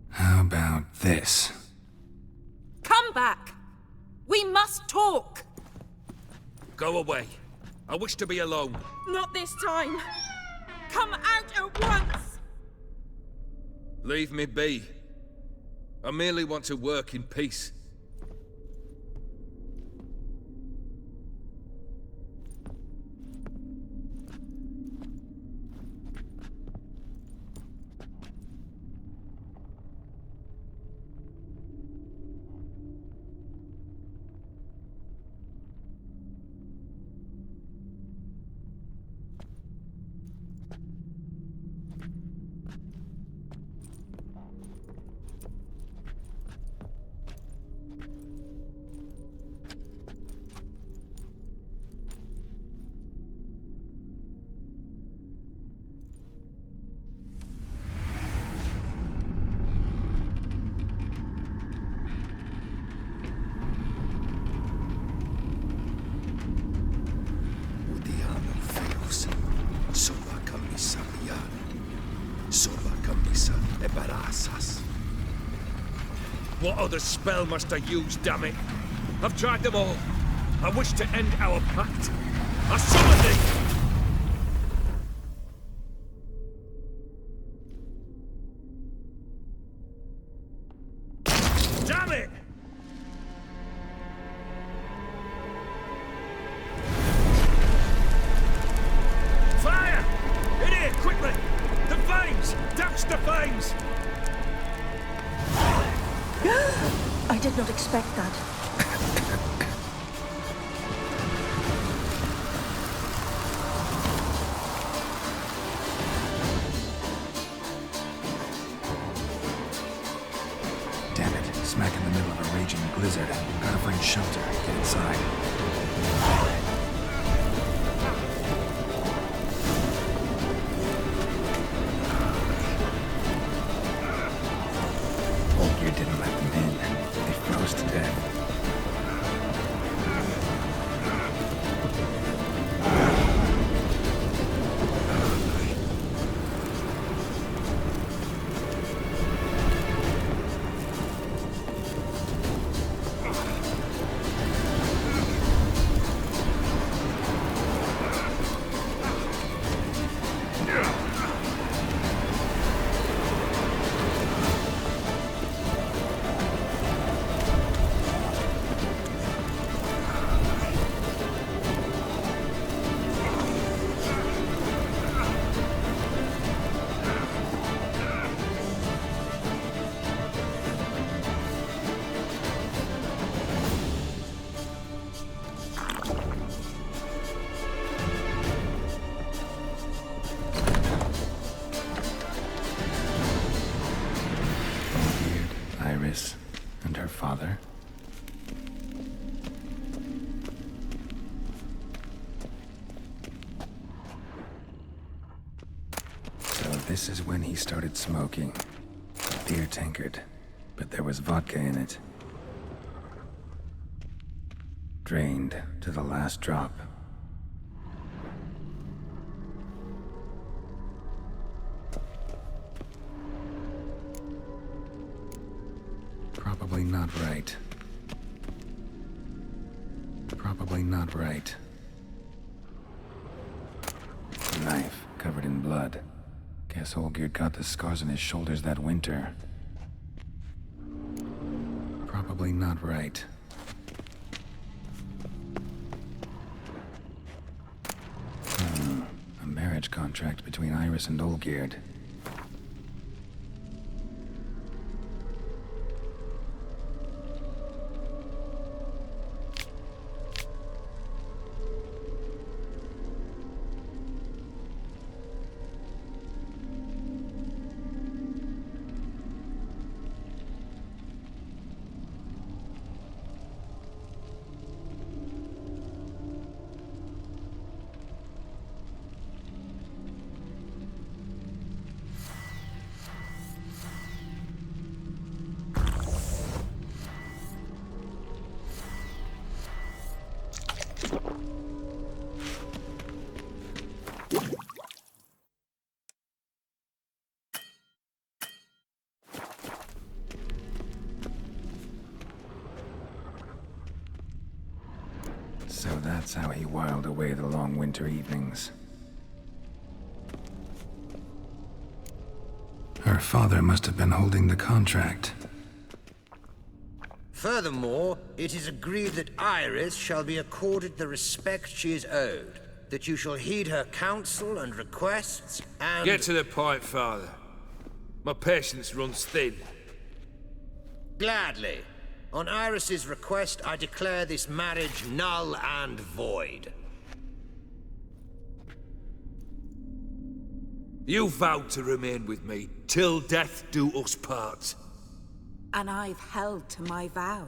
How about this? Come back! We must talk! Go away. I wish to be alone. Not this time! Come out at once! Leave me be. I merely want to work in peace. What other spell must I use, damn it? I've tried them all. I wish to end our pact. I summon thee! Damn it! Fire! In here, quickly! The flames! Douse the flames! I did not expect that. Damn it, smack in the middle of a raging blizzard. Gotta find shelter, get inside. Old Gear didn't let them in. They froze to death. This is when he started smoking. Beer tankard, but there was vodka in it. Drained to the last drop. Probably not right. Probably not right. Knife covered in blood. Guess Olgierd got the scars on his shoulders that winter. Probably not right. A marriage contract between Iris and Olgierd. So that's how he whiled away the long winter evenings. Her father must have been holding the contract. Furthermore, it is agreed that Iris shall be accorded the respect she is owed, that you shall heed her counsel and requests, and... Get to the point, Father. My patience runs thin. Gladly. On Iris's request, I declare this marriage null and void. You vowed to remain with me till death do us part. And I've held to my vow.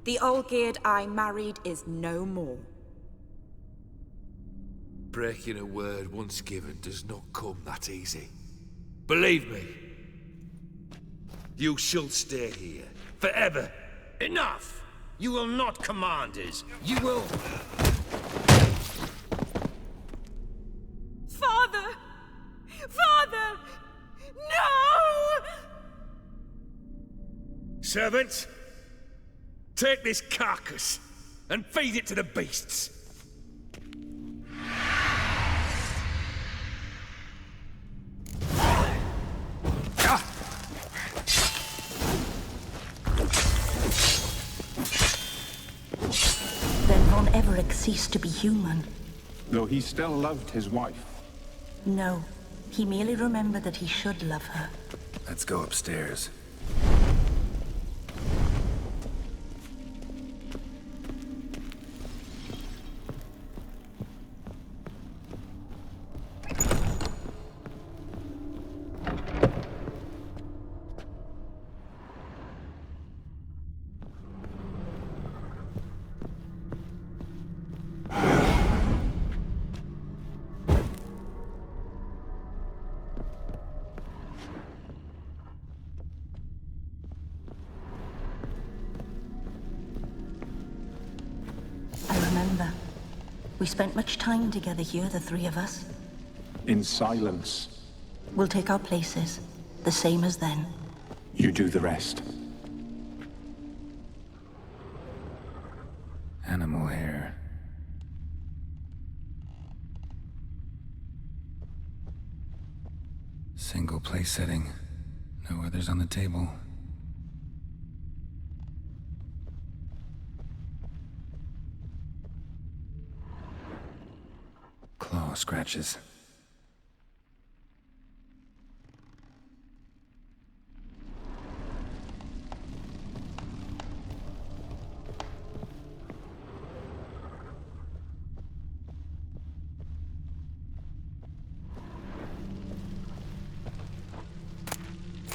The Olgierd I married is no more. Breaking a word once given does not come that easy. Believe me, you shall stay here forever. Enough! You will not command us. You will... Father! Father! No! Servants, take this carcass and feed it to the beasts. Then Von Everec ceased to be human. Though he still loved his wife. No, he merely remembered that he should love her. Let's go upstairs. We spent much time together here, the three of us. In silence. We'll take our places, the same as then. You do the rest. Animal hair. Single place setting. No others on the table. Claw scratches.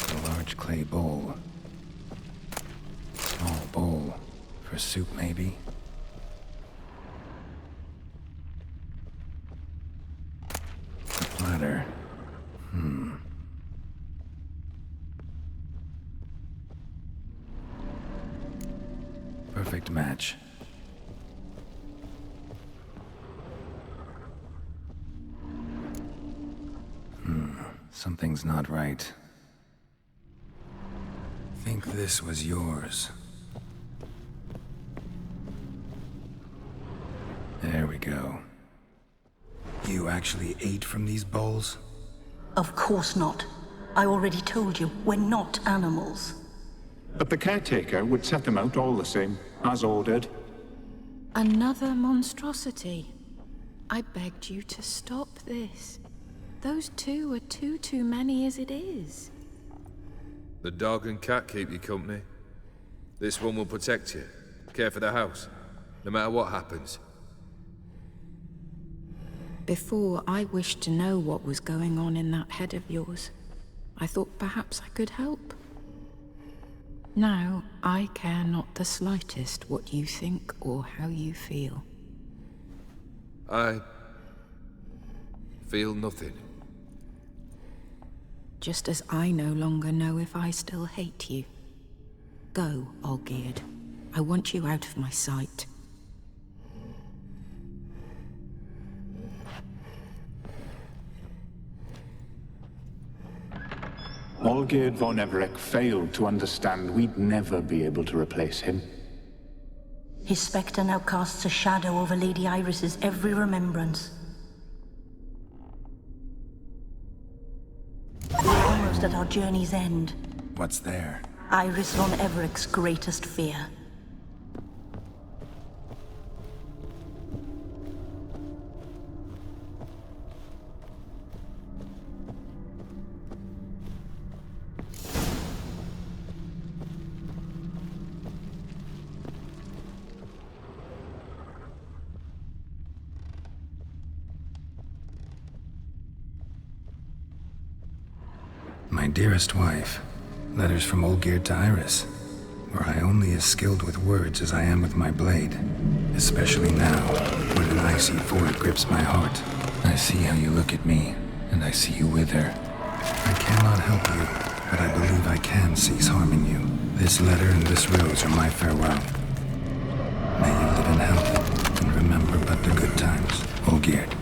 A large clay bowl. Small bowl. For soup, maybe? Platter. perfect match. Something's not right. Think this was yours. There we go. You actually ate from these bowls? Of course not. I already told you, we're not animals. But the caretaker would set them out all the same, as ordered. Another monstrosity. I begged you to stop this. Those two are too many as it is. The dog and cat keep you company. This one will protect you, care for the house, no matter what happens. Before, I wished to know what was going on in that head of yours. I thought perhaps I could help. Now, I care not the slightest what you think or how you feel. I feel nothing. Just as I no longer know if I still hate you. Go, Olgierd. I want you out of my sight. Olgierd von Everec failed to understand we'd never be able to replace him. His spectre now casts a shadow over Lady Iris's every remembrance. We're almost at our journey's end. What's there? Iris von Everec's greatest fear. My dearest wife, letters from Olgierd to Iris. Were I only as skilled with words as I am with my blade, especially now, when an icy void grips my heart. I see how you look at me, and I see you with her. I cannot help you, but I believe I can cease harming you. This letter and this rose are my farewell. May you live in health, and remember but the good times. Olgierd.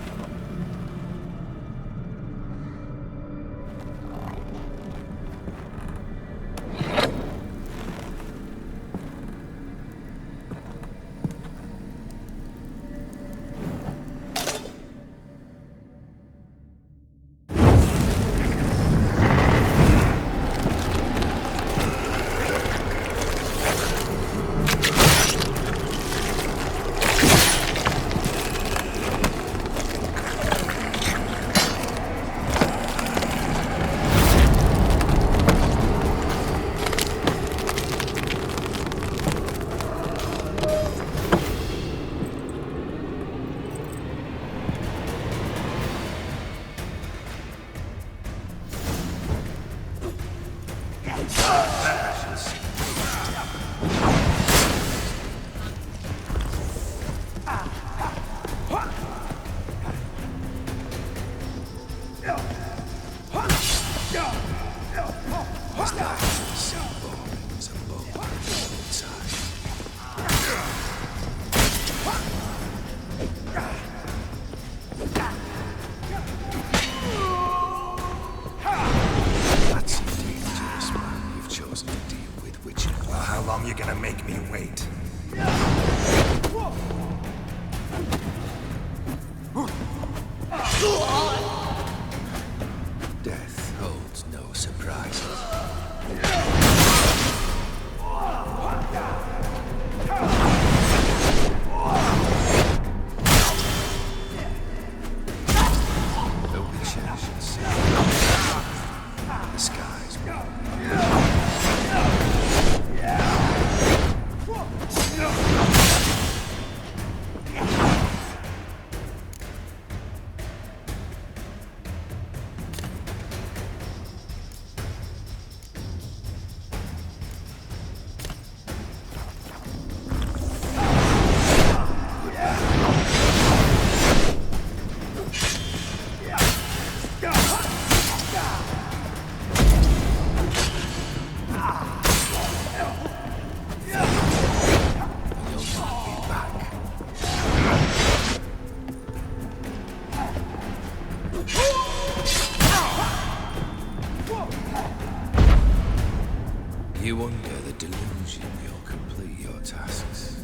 wonder the delusion you'll complete your tasks.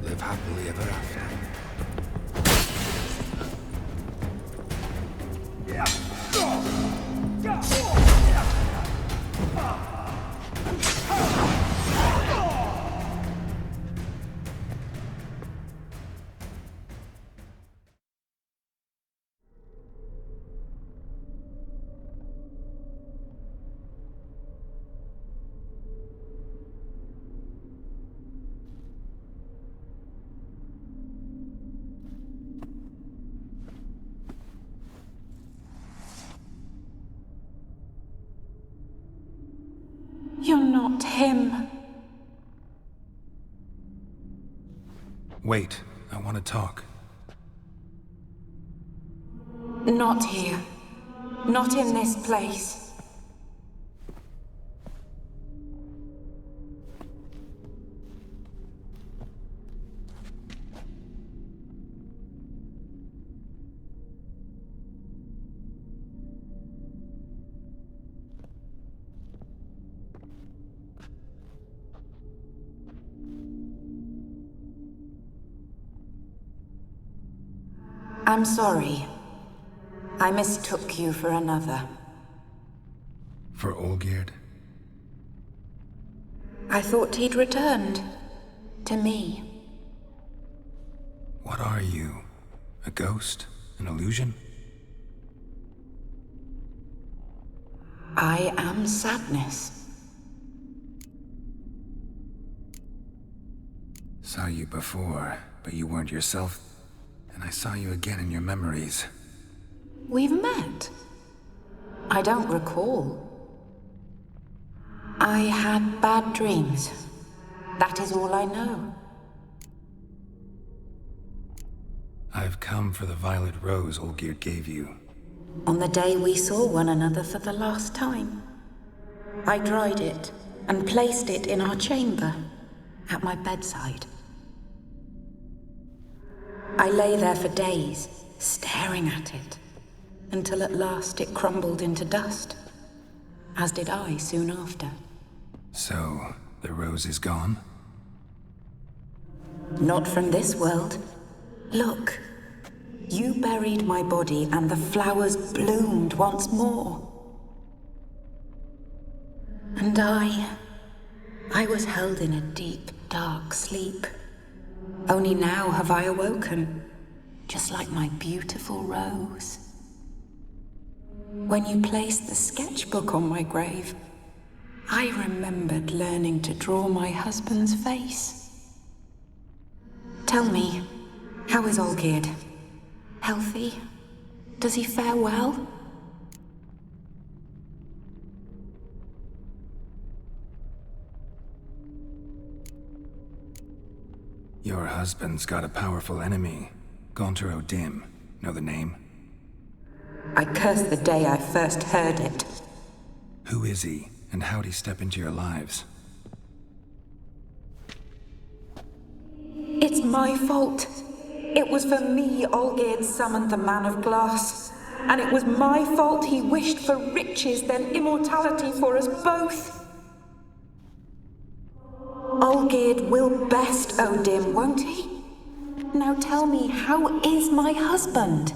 Live happily ever after. You're not him. Wait, I want to talk. Not here. Not in this place. I'm sorry. I mistook you for another. For Olgierd? I thought he'd returned. To me. What are you? A ghost? An illusion? I am sadness. Saw you before, but you weren't yourself. And I saw you again in your memories. We've met? I don't recall. I had bad dreams. That is all I know. I've come for the violet rose Olgierd gave you. On the day we saw one another for the last time. I dried it and placed it in our chamber, at my bedside. I lay there for days, staring at it, until at last it crumbled into dust, as did I soon after. So, the rose is gone? Not from this world. Look, you buried my body and the flowers bloomed once more. And I was held in a deep, dark sleep. Only now have I awoken, just like my beautiful rose. When you placed the sketchbook on my grave, I remembered learning to draw my husband's face. Tell me, how is Olgierd? Healthy? Does he fare well? Your husband's got a powerful enemy. Gaunter O'Dim. Know the name? I curse the day I first heard it. Who is he, and how'd he step into your lives? It's my fault. It was for me Olgierd summoned the Man of Glass. And it was my fault he wished for riches then immortality for us both. Olgierd will best O'Dim, won't he? Now tell me, how is my husband?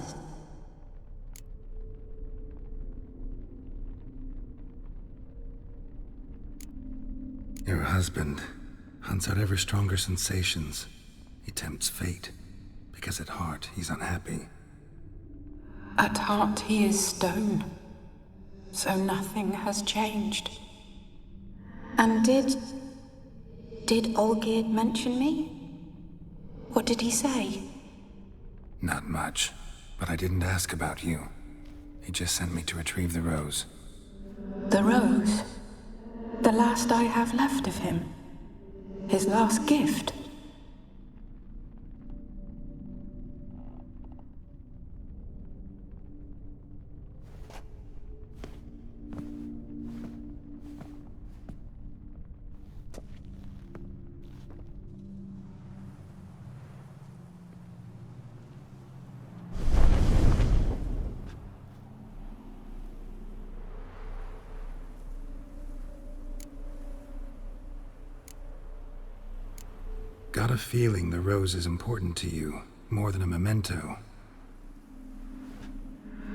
Your husband hunts out ever stronger sensations. He tempts fate, because at heart he's unhappy. At heart he is stone, so nothing has changed. And did Olgierd mention me? What did he say? Not much, but I didn't ask about you. He just sent me to retrieve the rose. The rose? The last I have left of him? His last gift? got a feeling the rose is important to you, more than a memento.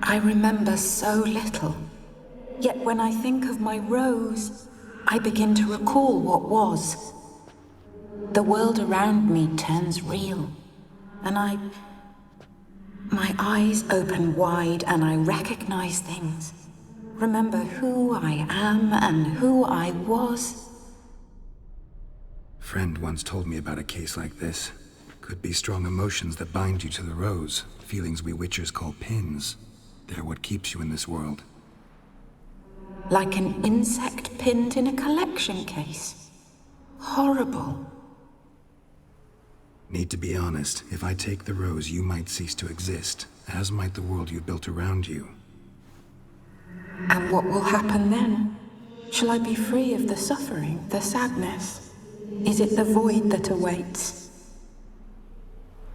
I remember so little. Yet when I think of my rose, I begin to recall what was. The world around me turns real, and my eyes open wide and I recognize things. Remember who I am and who I was. Friend once told me about a case like this. Could be strong emotions that bind you to the rose, feelings we witchers call pins. They're what keeps you in this world. Like an insect pinned in a collection case. Horrible. Need to be honest, if I take the rose, you might cease to exist, as might the world you've built around you. And what will happen then? Shall I be free of the suffering, the sadness? Is it the void that awaits?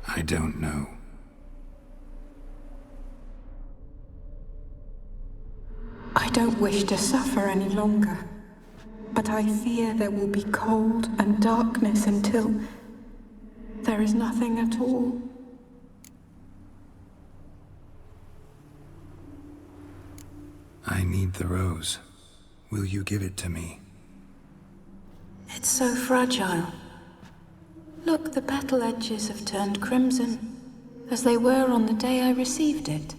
I don't know. I don't wish to suffer any longer, but I fear there will be cold and darkness until there is nothing at all. I need the rose. Will you give it to me? It's so fragile. Look, the petal edges have turned crimson, as they were on the day I received it.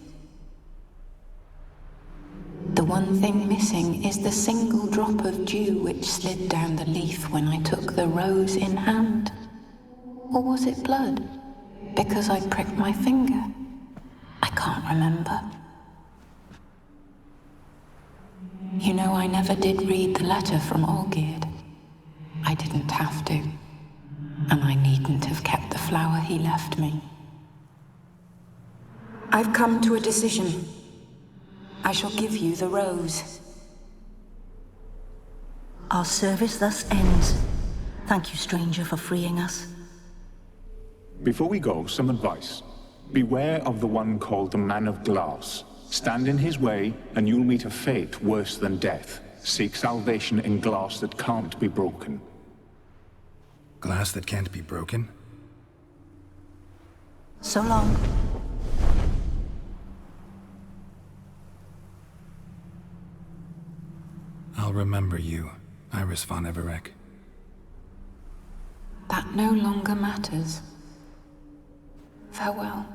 The one thing missing is the single drop of dew which slid down the leaf when I took the rose in hand. Or was it blood? Because I pricked my finger? I can't remember. You know, I never did read the letter from Olgierd. I didn't have to. And I needn't have kept the flower he left me. I've come to a decision. I shall give you the rose. Our service thus ends. Thank you, stranger, for freeing us. Before we go, some advice. Beware of the one called the Man of Glass. Stand in his way, and you'll meet a fate worse than death. Seek salvation in glass that can't be broken. Glass that can't be broken? So long. I'll remember you, Iris von Everec. That no longer matters. Farewell.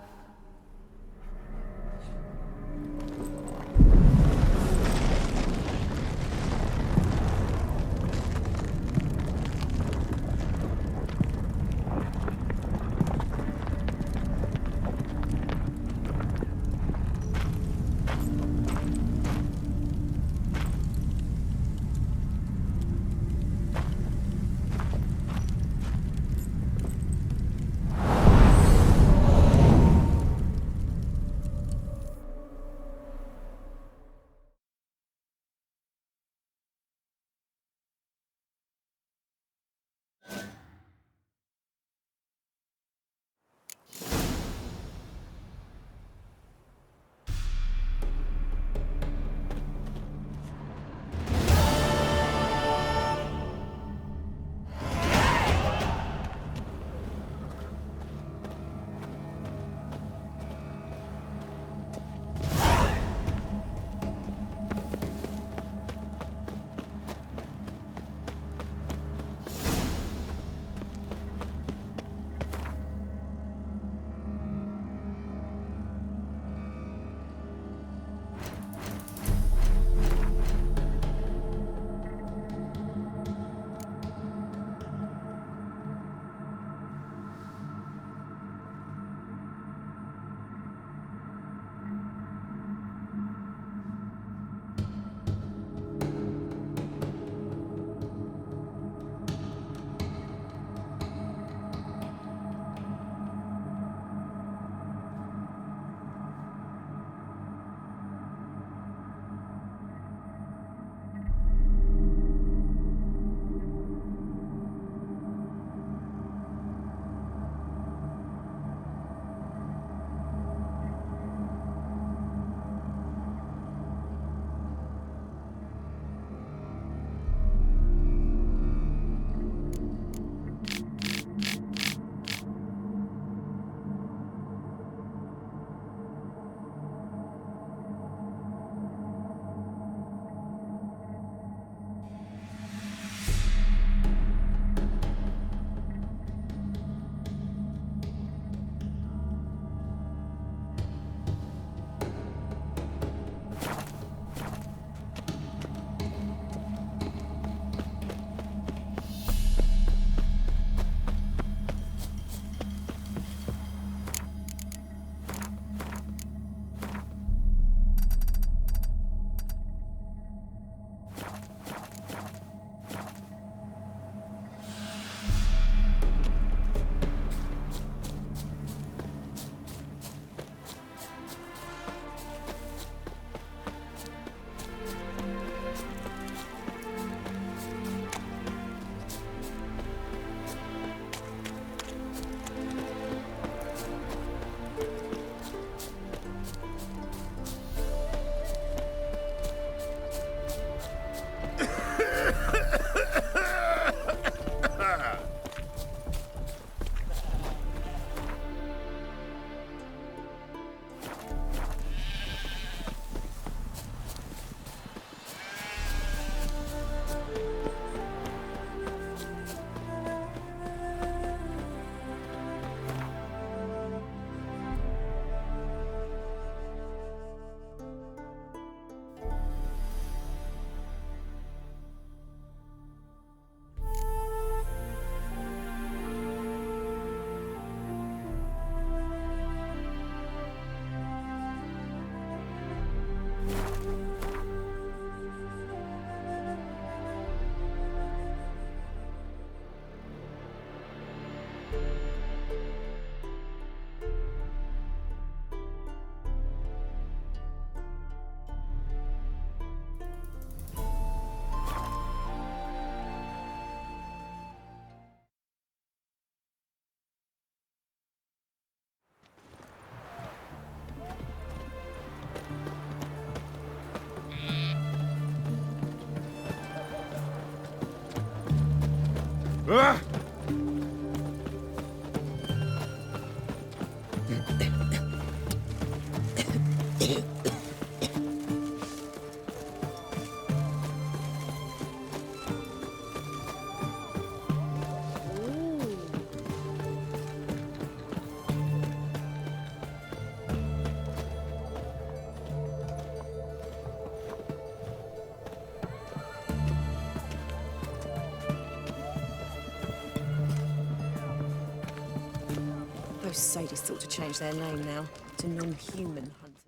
Those sadies thought to change their name now to non-human hunters.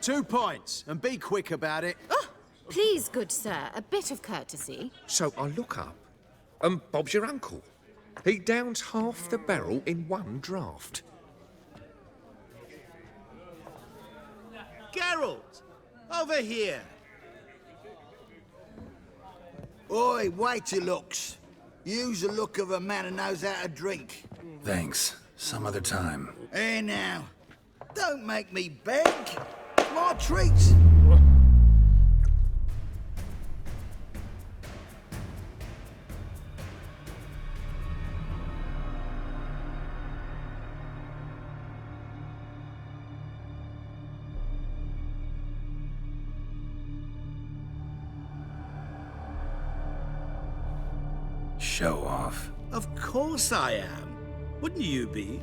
2 points, and be quick about it. Oh, please, good sir, a bit of courtesy. So I look up, and Bob's your uncle. He downs half the barrel in one draught. Geralt! Over here! Oi, wait your looks. Use the look of a man who knows how to drink. Thanks. Some other time. Here now. Don't make me beg. My treat. Show off. Of course I am. Wouldn't you be?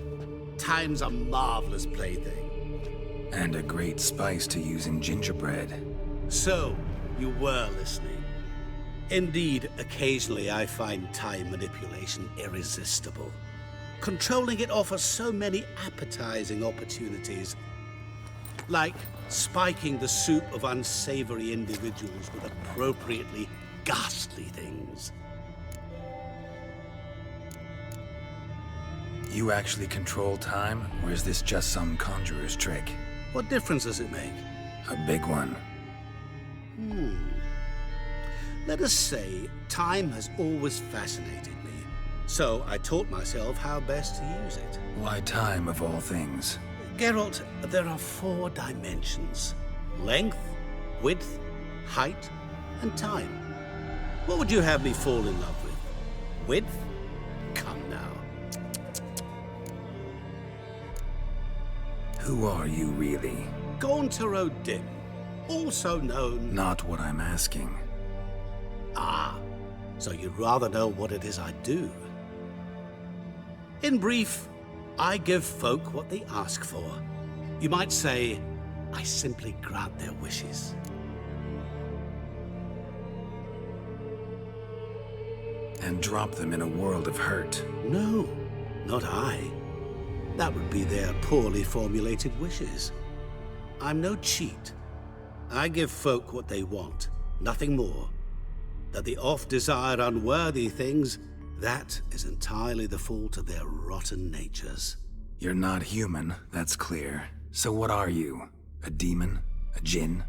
Time's a marvelous plaything. And a great spice to use in gingerbread. So, you were listening. Indeed, occasionally I find time manipulation irresistible. Controlling it offers so many appetizing opportunities. Like spiking the soup of unsavory individuals with appropriately ghastly things. You actually control time, or is this just some conjurer's trick? What difference does it make? A big one. Let us say, time has always fascinated me. So I taught myself how best to use it. Why time, of all things? Geralt, there are 4 dimensions. Length, width, height, and time. What would you have me fall in love with? Width? Come now. Who are you, really? Gaunter O'Dim, also known... Not what I'm asking. Ah, so you'd rather know what it is I do. In brief, I give folk what they ask for. You might say, I simply grant their wishes. And drop them in a world of hurt. No, not I. That would be their poorly formulated wishes. I'm no cheat. I give folk what they want, nothing more. That they oft desire unworthy things, that is entirely the fault of their rotten natures. You're not human, that's clear. So what are you? A demon? A djinn?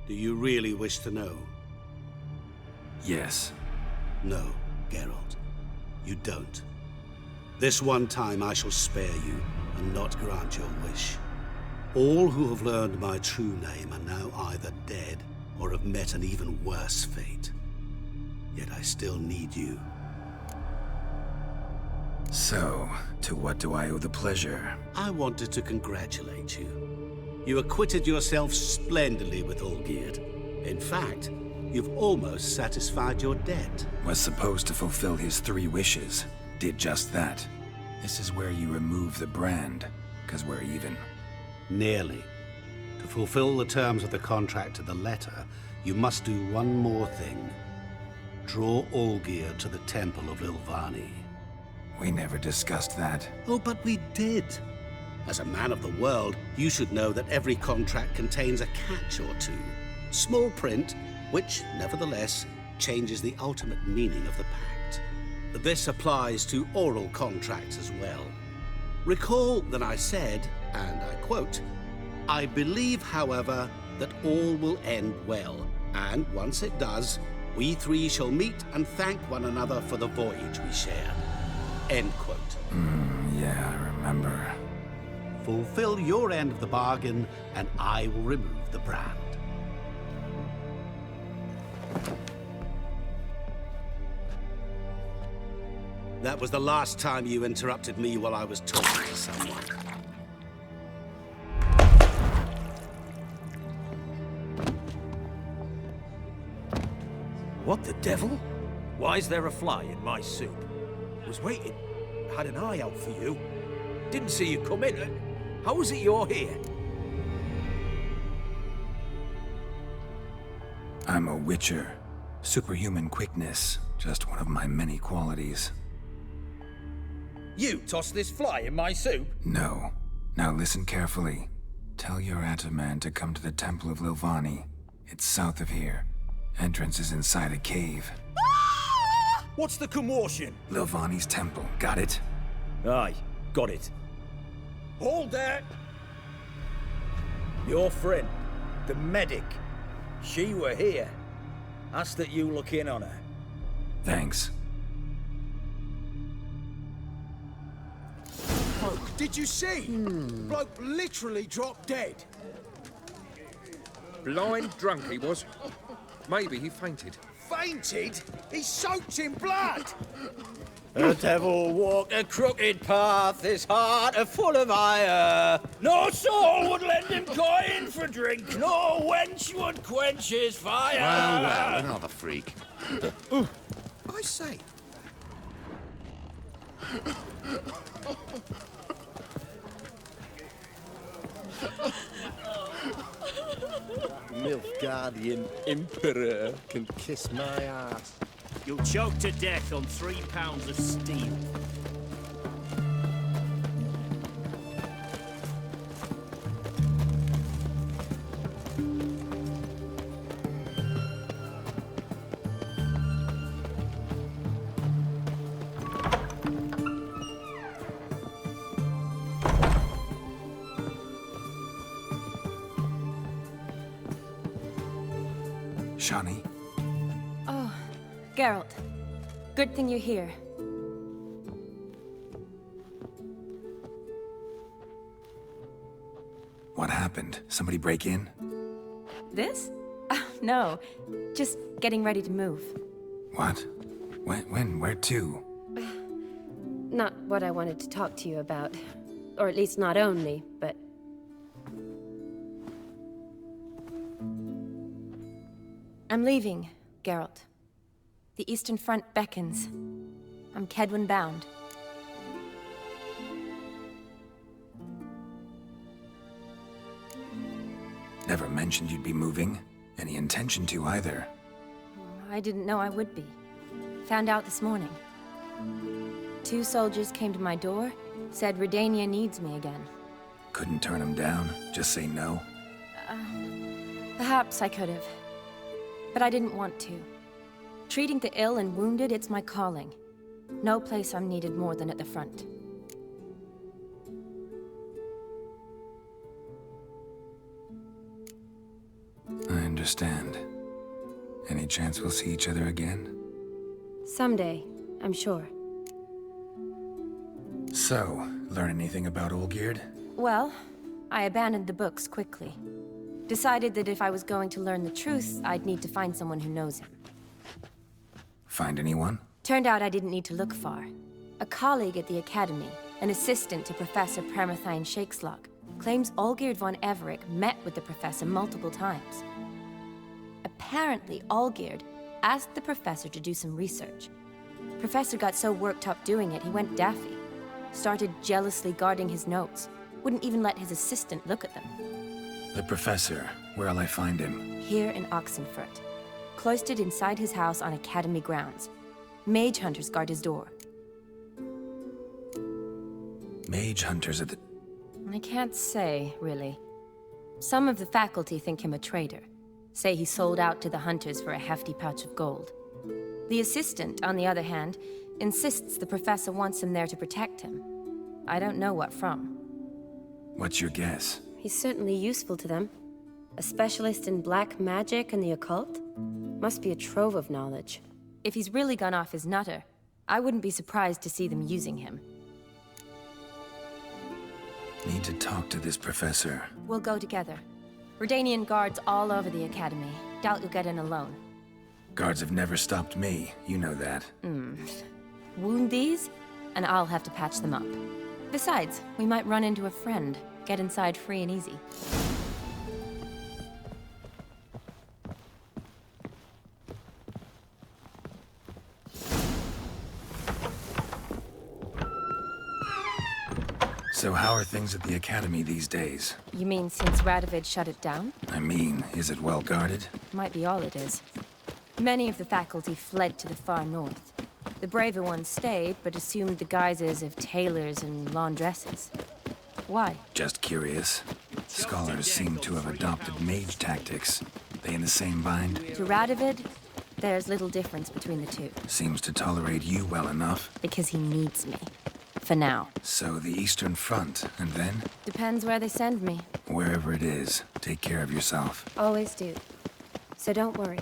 Do you really wish to know? Yes. No, Geralt. You don't. This one time I shall spare you and not grant your wish. All who have learned my true name are now either dead or have met an even worse fate. Yet I still need you. So, to what do I owe the pleasure? I wanted to congratulate you. You acquitted yourself splendidly with Olgierd. In fact, you've almost satisfied your debt. Was supposed to fulfill his 3 wishes. Did just that. This is where you remove the brand, 'cause we're even. Nearly. To fulfill the terms of the contract to the letter, you must do one more thing. Draw Olgierd to the Temple of Lilvani. We never discussed that. Oh, but we did. As a man of the world, you should know that every contract contains a catch or two. Small print, which, nevertheless, changes the ultimate meaning of the pact. This applies to oral contracts as well. Recall that I said, and I quote, I believe, however, that all will end well, and once it does, we 3 shall meet and thank one another for the voyage we shared. End quote. Yeah, I remember. Fulfill your end of the bargain, and I will remove the brand. That was the last time you interrupted me while I was talking to someone. What the devil? Why is there a fly in my soup? Was waiting. Had an eye out for you. Didn't see you come in. How is it you're here? I'm a witcher. Superhuman quickness, just one of my many qualities. You tossed this fly in my soup? No. Now listen carefully. Tell your Ataman to come to the Temple of Lilvani. It's south of here. Entrance is inside a cave. What's the commotion? Lilvani's temple, got it? Aye, got it. Hold there! Your friend, the medic, she were here. Ask that you look in on her. Thanks. Bloke, did you see? Bloke literally dropped dead. Blind drunk he was. Maybe he fainted. Fainted? He's soaked in blood! The devil walked a crooked path, his heart a full of ire. No soul would lend him coin for drink, no wench would quench his fire. Well, another freak. I say. Nilfgaardian Emperor can kiss my ass. You'll choke to death on 3 pounds of steel. Shani? Oh, Geralt. Good thing you're here. What happened? Somebody break in? This? No. Just getting ready to move. What? When? Where to? Not what I wanted to talk to you about. Or at least not only, but... I'm leaving, Geralt. The Eastern Front beckons. I'm Kedwen bound. Never mentioned you'd be moving. Any intention to either. I didn't know I would be. Found out this morning. 2 soldiers came to my door, said Redania needs me again. Couldn't turn him down? Just say no? Perhaps I could have. But I didn't want to. Treating the ill and wounded, it's my calling. No place I'm needed more than at the front. I understand. Any chance we'll see each other again? Someday, I'm sure. So, learn anything about Olgierd? Well, I abandoned the books quickly. Decided that if I was going to learn the truth, I'd need to find someone who knows him. Find anyone? Turned out I didn't need to look far. A colleague at the Academy, an assistant to Professor Permathine Shakeslok, claims Olgierd von Everec met with the professor multiple times. Apparently, Olgierd asked the professor to do some research. Professor got so worked up doing it, he went daffy. Started jealously guarding his notes. Wouldn't even let his assistant look at them. The professor. Where'll I find him? Here in Oxenfurt. Cloistered inside his house on Academy grounds. Mage hunters guard his door. Mage hunters at the... I can't say, really. Some of the faculty think him a traitor. Say he sold out to the hunters for a hefty pouch of gold. The assistant, on the other hand, insists the professor wants him there to protect him. I don't know what from. What's your guess? He's certainly useful to them. A specialist in black magic and the occult? Must be a trove of knowledge. If he's really gone off his nutter, I wouldn't be surprised to see them using him. Need to talk to this professor. We'll go together. Redanian guards all over the Academy. Doubt you'll get in alone. Guards have never stopped me. You know that. wound these, and I'll have to patch them up. Besides, we might run into a friend. Get inside free and easy. So how are things at the Academy these days? You mean since Radovid shut it down? I mean, is it well guarded? Might be all it is. Many of the faculty fled to the far north. The braver ones stayed, but assumed the guises of tailors and laundresses. Why? Just curious. Scholars seem to have adopted mage tactics. They in the same bind? To Radovid, there's little difference between the two. Seems to tolerate you well enough. Because he needs me. For now. So the Eastern Front, and then? Depends where they send me. Wherever it is, take care of yourself. Always do. So don't worry.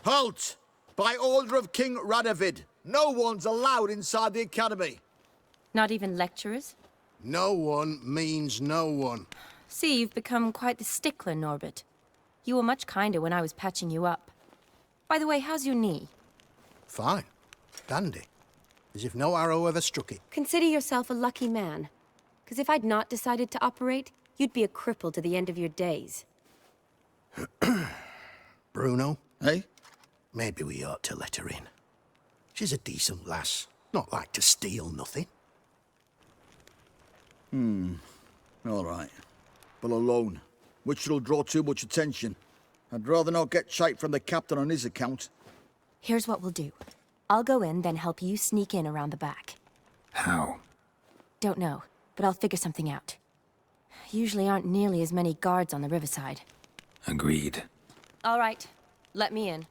Halt! By order of King Radovid, no one's allowed inside the Academy. Not even lecturers? No one means no one. See, you've become quite the stickler, Norbert. You were much kinder when I was patching you up. By the way, how's your knee? Fine. Dandy. As if no arrow ever struck it. Consider yourself a lucky man. Because if I'd not decided to operate, you'd be a cripple to the end of your days. Bruno? Eh? Maybe we ought to let her in. She's a decent lass. Not like to steal nothing. All right. But alone, which will draw too much attention. I'd rather not get shite from the captain on his account. Here's what we'll do. I'll go in, then help you sneak in around the back. How? Don't know, but I'll figure something out. Usually aren't nearly as many guards on the riverside. Agreed. All right, let me in.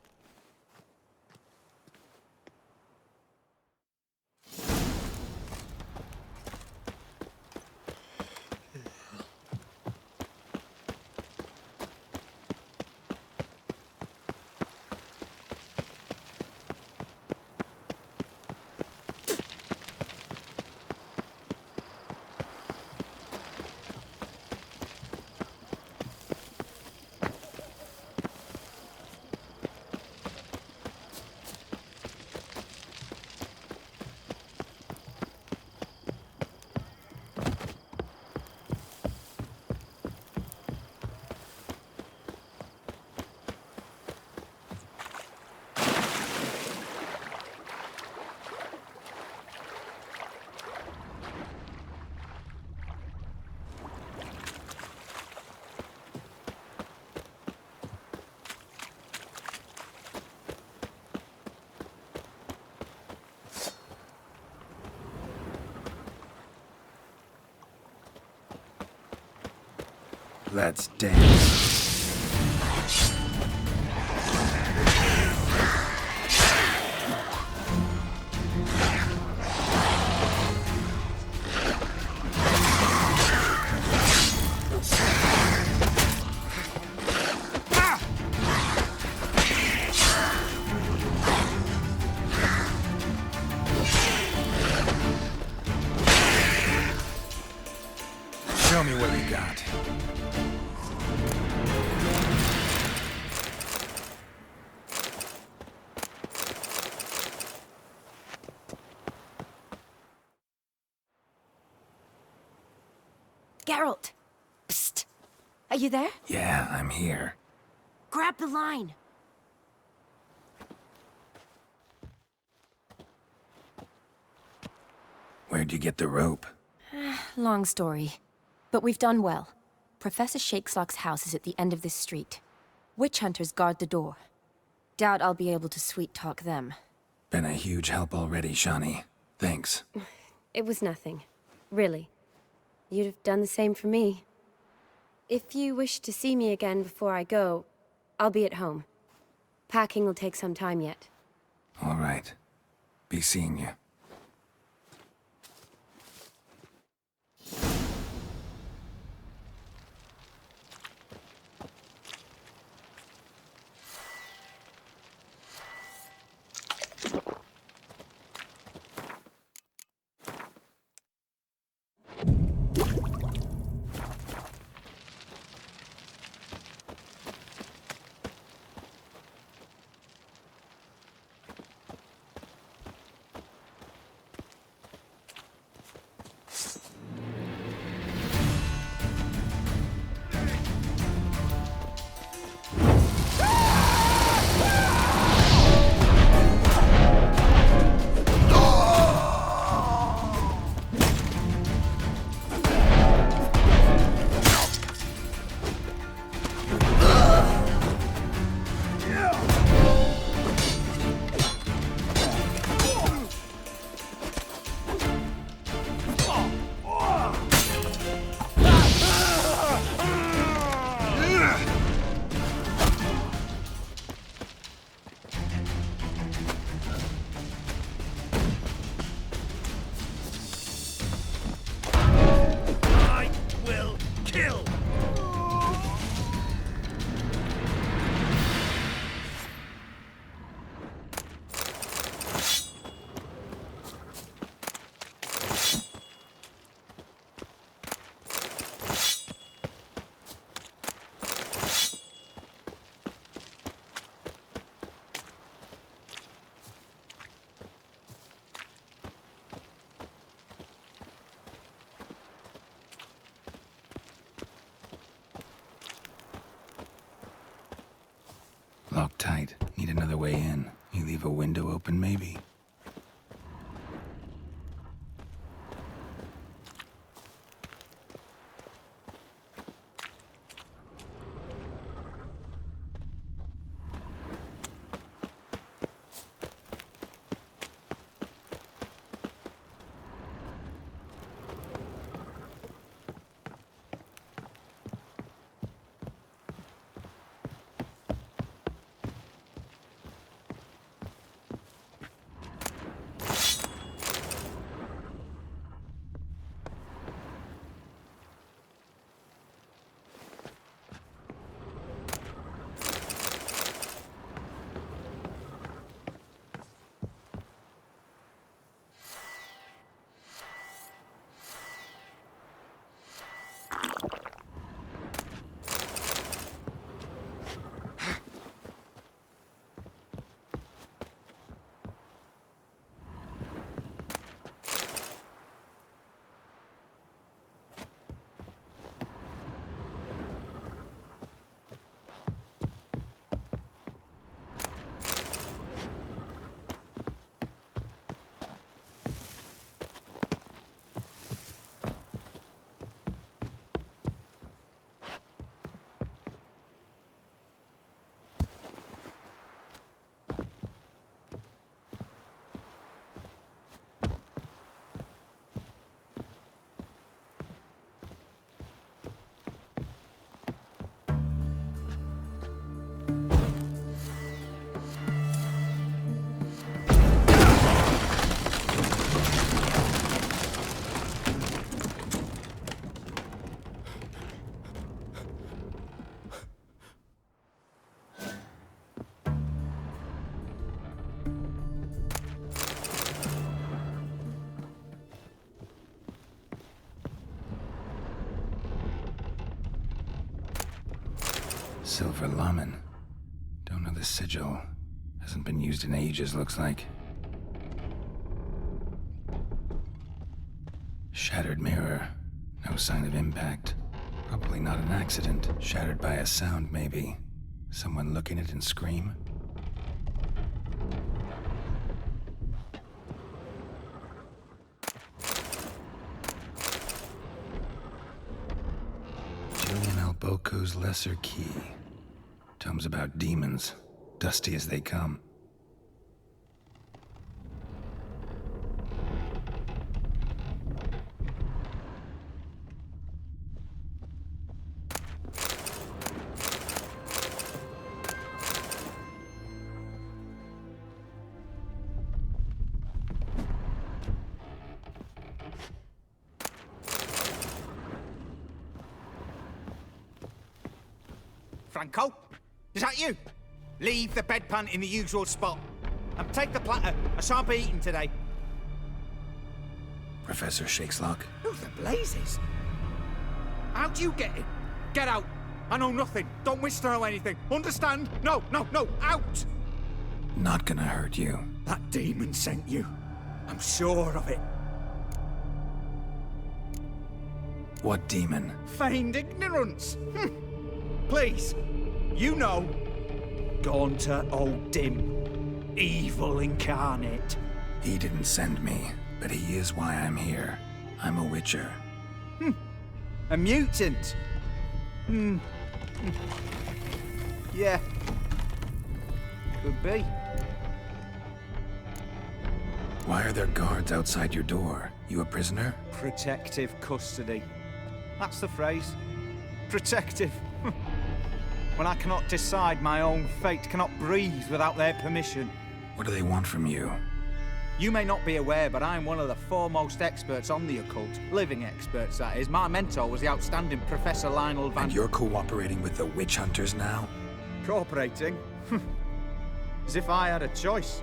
Let's dance. Show me what you got. Geralt! Psst! Are you there? Yeah, I'm here. Grab the line! Where'd you get the rope? Long story. But we've done well. Professor Shakeslock's house is at the end of this street. Witch hunters guard the door. Doubt I'll be able to sweet-talk them. Been a huge help already, Shani. Thanks. It was nothing. Really. You'd have done the same for me. If you wish to see me again before I go, I'll be at home. Packing will take some time yet. All right. Be seeing you. Locked tight. Need another way in. You leave a window open, maybe? Silver Laman. Don't know the sigil. Hasn't been used in ages, looks like. Shattered mirror. No sign of impact. Probably not an accident. Shattered by a sound, maybe. Someone look in it and scream? Boko's Lesser Key. Tomes about demons, dusty as they come. Franco? Is that you? Leave the bedpan in the usual spot. And take the platter. I shan't be eating today. Professor Shakeslock? Who the blazes? How'd you get in? Get out. I know nothing. Don't wish to know anything. Understand? No, out! Not gonna hurt you. That demon sent you. I'm sure of it. What demon? Feigned ignorance. Please, you know. Gaunter O'Dim. Evil incarnate. He didn't send me, but he is why I'm here. I'm a witcher. A mutant. Yeah. Could be. Why are there guards outside your door? You a prisoner? Protective custody. That's the phrase. Protective. When I cannot decide my own fate, cannot breathe without their permission. What do they want from you? You may not be aware, but I'm one of the foremost experts on the occult. Living experts, that is. My mentor was the outstanding Professor Lionel Van... And you're cooperating with the witch hunters now? Cooperating? As if I had a choice.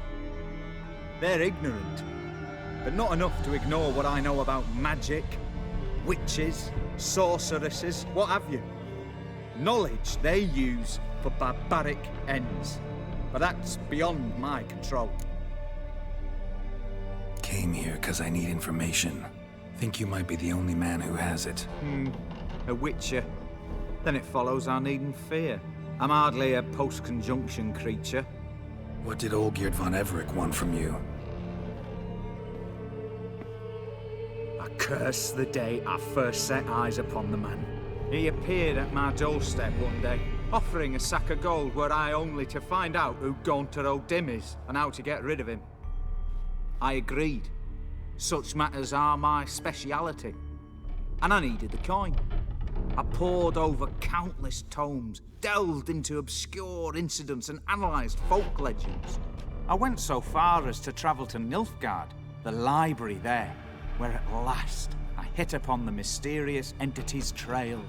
They're ignorant, but not enough to ignore what I know about magic, witches, sorceresses, what have you. Knowledge they use for barbaric ends. But that's beyond my control. Came here because I need information. Think you might be the only man who has it. A witcher. Then it follows I needn't fear. I'm hardly a post-conjunction creature. What did Olgierd von Everec want from you? I curse the day I first set eyes upon the man. He appeared at my doorstep one day, offering a sack of gold were I only to find out who Gaunter O'Dim is and how to get rid of him. I agreed. Such matters are my speciality. And I needed the coin. I pored over countless tomes, delved into obscure incidents and analysed folk legends. I went so far as to travel to Nilfgaard, the library there, where at last I hit upon the mysterious entity's trail.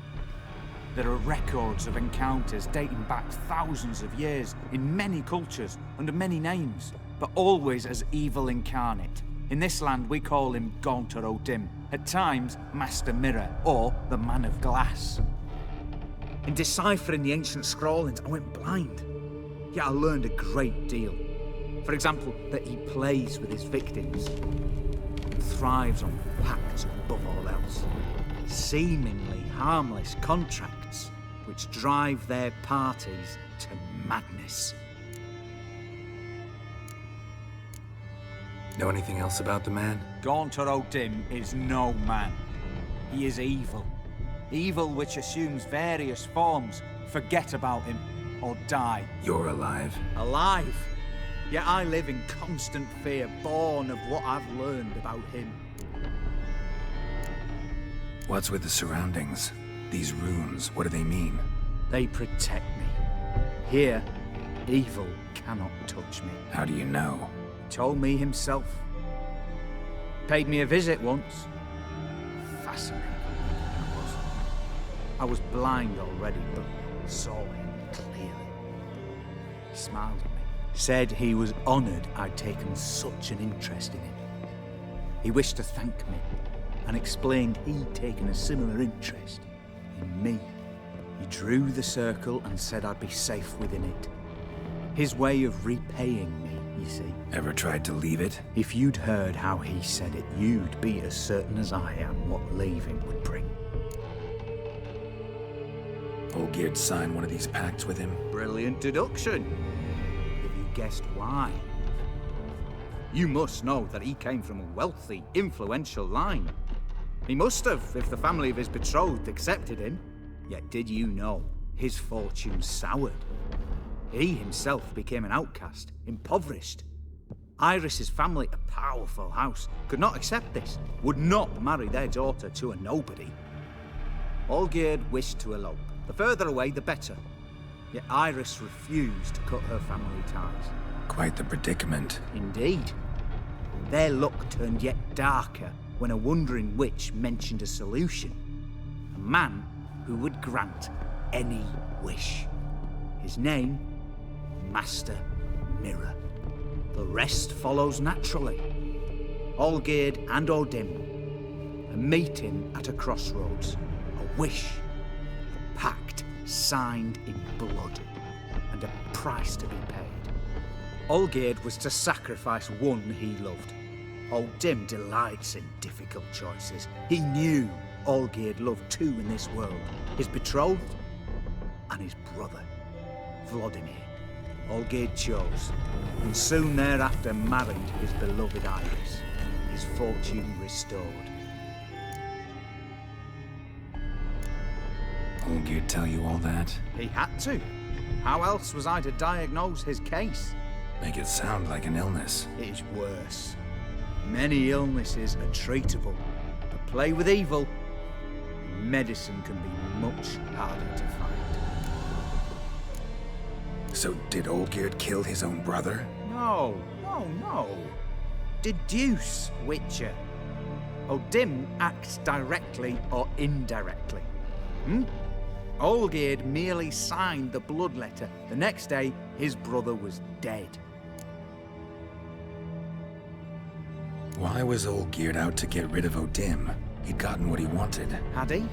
There are records of encounters dating back thousands of years in many cultures, under many names, but always as evil incarnate. In this land we call him Gaunter O'Dim, at times Master Mirror, or the Man of Glass. In deciphering the ancient scrawlings, I went blind. Yet I learned a great deal. For example, that he plays with his victims, and thrives on pacts above all else. Seemingly harmless contracts which drive their parties to madness. Know anything else about the man? Gaunter O'Dim is no man. He is evil. Evil which assumes various forms. Forget about him, or die. You're alive. Alive? Yet I live in constant fear, born of what I've learned about him. What's with the surroundings? These runes, what do they mean? They protect me. Here, evil cannot touch me. How do you know? Told me himself. Paid me a visit once. Fascinating. I was blind already, but saw him clearly. He smiled at me. Said he was honoured I'd taken such an interest in him. He wished to thank me, and explained he'd taken a similar interest in me. He drew the circle and said I'd be safe within it. His way of repaying me, you see. Ever tried to leave it? If you'd heard how he said it, you'd be as certain as I am what leaving would bring. Olgierd signed one of these pacts with him? Brilliant deduction. Have you guessed why? You must know that he came from a wealthy, influential line. He must have, if the family of his betrothed accepted him. Yet did you know his fortune soured? He himself became an outcast, impoverished. Iris's family, a powerful house, could not accept this, would not marry their daughter to a nobody. Olgierd wished to elope. The further away, the better. Yet Iris refused to cut her family ties. Quite the predicament. Indeed. Their luck turned yet darker when a wandering witch mentioned a solution. A man who would grant any wish. His name, Master Mirror. The rest follows naturally. Olgierd and Odim, a meeting at a crossroads, a wish, a pact signed in blood, and a price to be paid. Olgierd was to sacrifice one he loved. Odim delights in difficult choices. He knew Olgierd loved two in this world, his betrothed and his brother, Vladimir. Olgierd chose, and soon thereafter married his beloved Iris, his fortune restored. Olgierd tell you all that? He had to. How else was I to diagnose his case? Make it sound like an illness. It is worse. Many illnesses are treatable, but play with evil, medicine can be much harder to find. So did Olgierd kill his own brother? No. Deduce, Witcher. Odim acts directly or indirectly. Olgierd merely signed the blood letter. The next day, his brother was dead. Why was Olgierd out to get rid of Odim? He'd gotten what he wanted. Had he?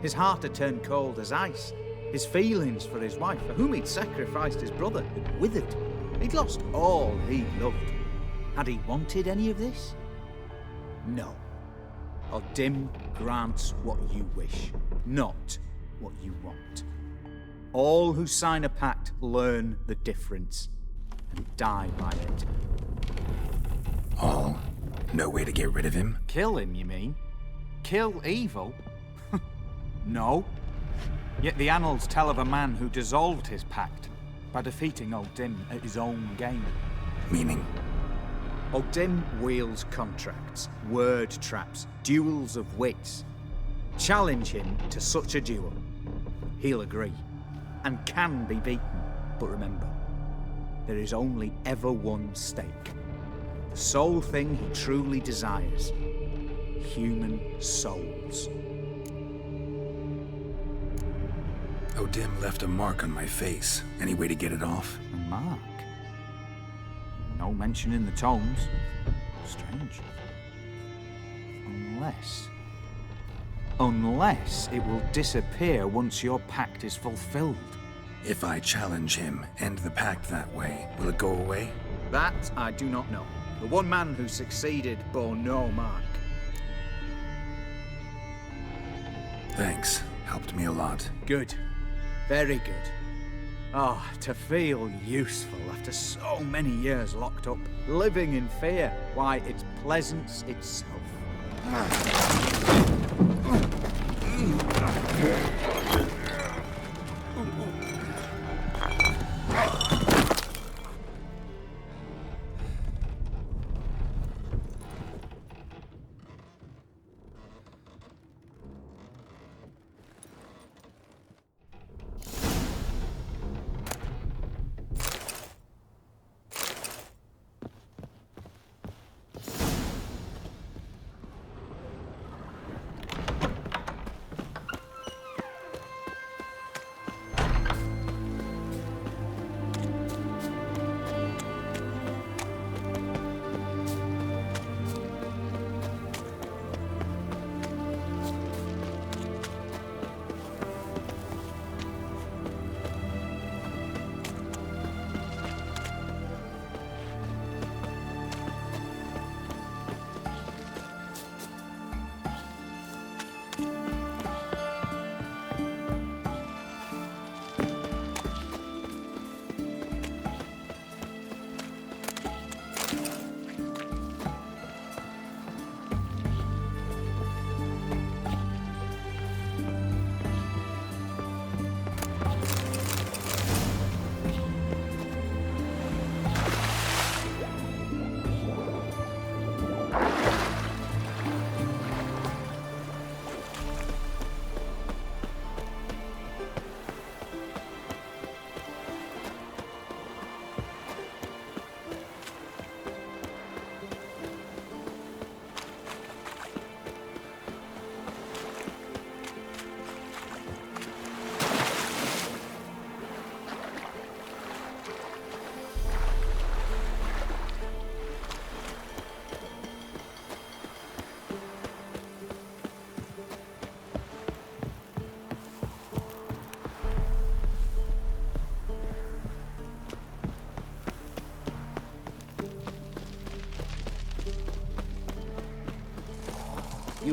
His heart had turned cold as ice. His feelings for his wife, for whom he'd sacrificed his brother, had withered. He'd lost all he loved. Had he wanted any of this? No. Odim grants what you wish, not what you want. All who sign a pact learn the difference and die by it. All? No way to get rid of him? Kill him, you mean? Kill evil? No. Yet the annals tell of a man who dissolved his pact by defeating Odim at his own game. Meaning? Odim wields contracts, word traps, duels of wits. Challenge him to such a duel. He'll agree, and can be beaten. But remember, there is only ever one stake. The sole thing he truly desires. Human souls. Odim left a mark on my face. Any way to get it off? A mark? No mention in the tomes. Strange. Unless it will disappear once your pact is fulfilled. If I challenge him, end the pact that way, will it go away? That I do not know. The one man who succeeded bore no mark. Thanks. Helped me a lot. Good. Very good. Oh, to feel useful after so many years locked up, living in fear. Why, it's pleasance itself.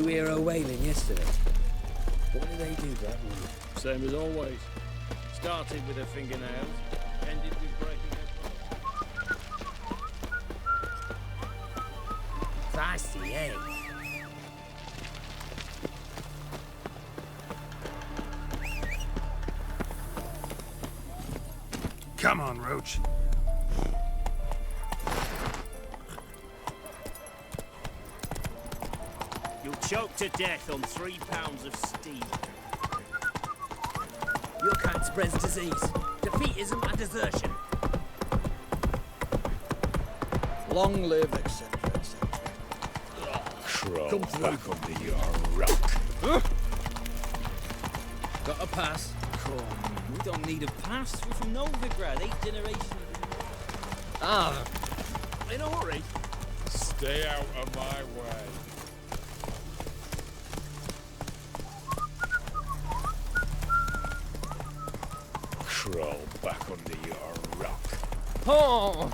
you hear her wailing yesterday? What did they do to that woman? Same as always. Started with her fingernails, ended with breaking her throat. Feisty, eh? Come on, Roach. You'll choke to death on 3 pounds of steam. Your kind spreads disease, defeatism and desertion. Long live, etc., etc. Crawl Come through. back under your rock. Got a pass? Come, we don't need a pass. We're from Novigrad, 8 generations. Ah, in a hurry. Stay out of my way. Crawl back under your rock. Oh!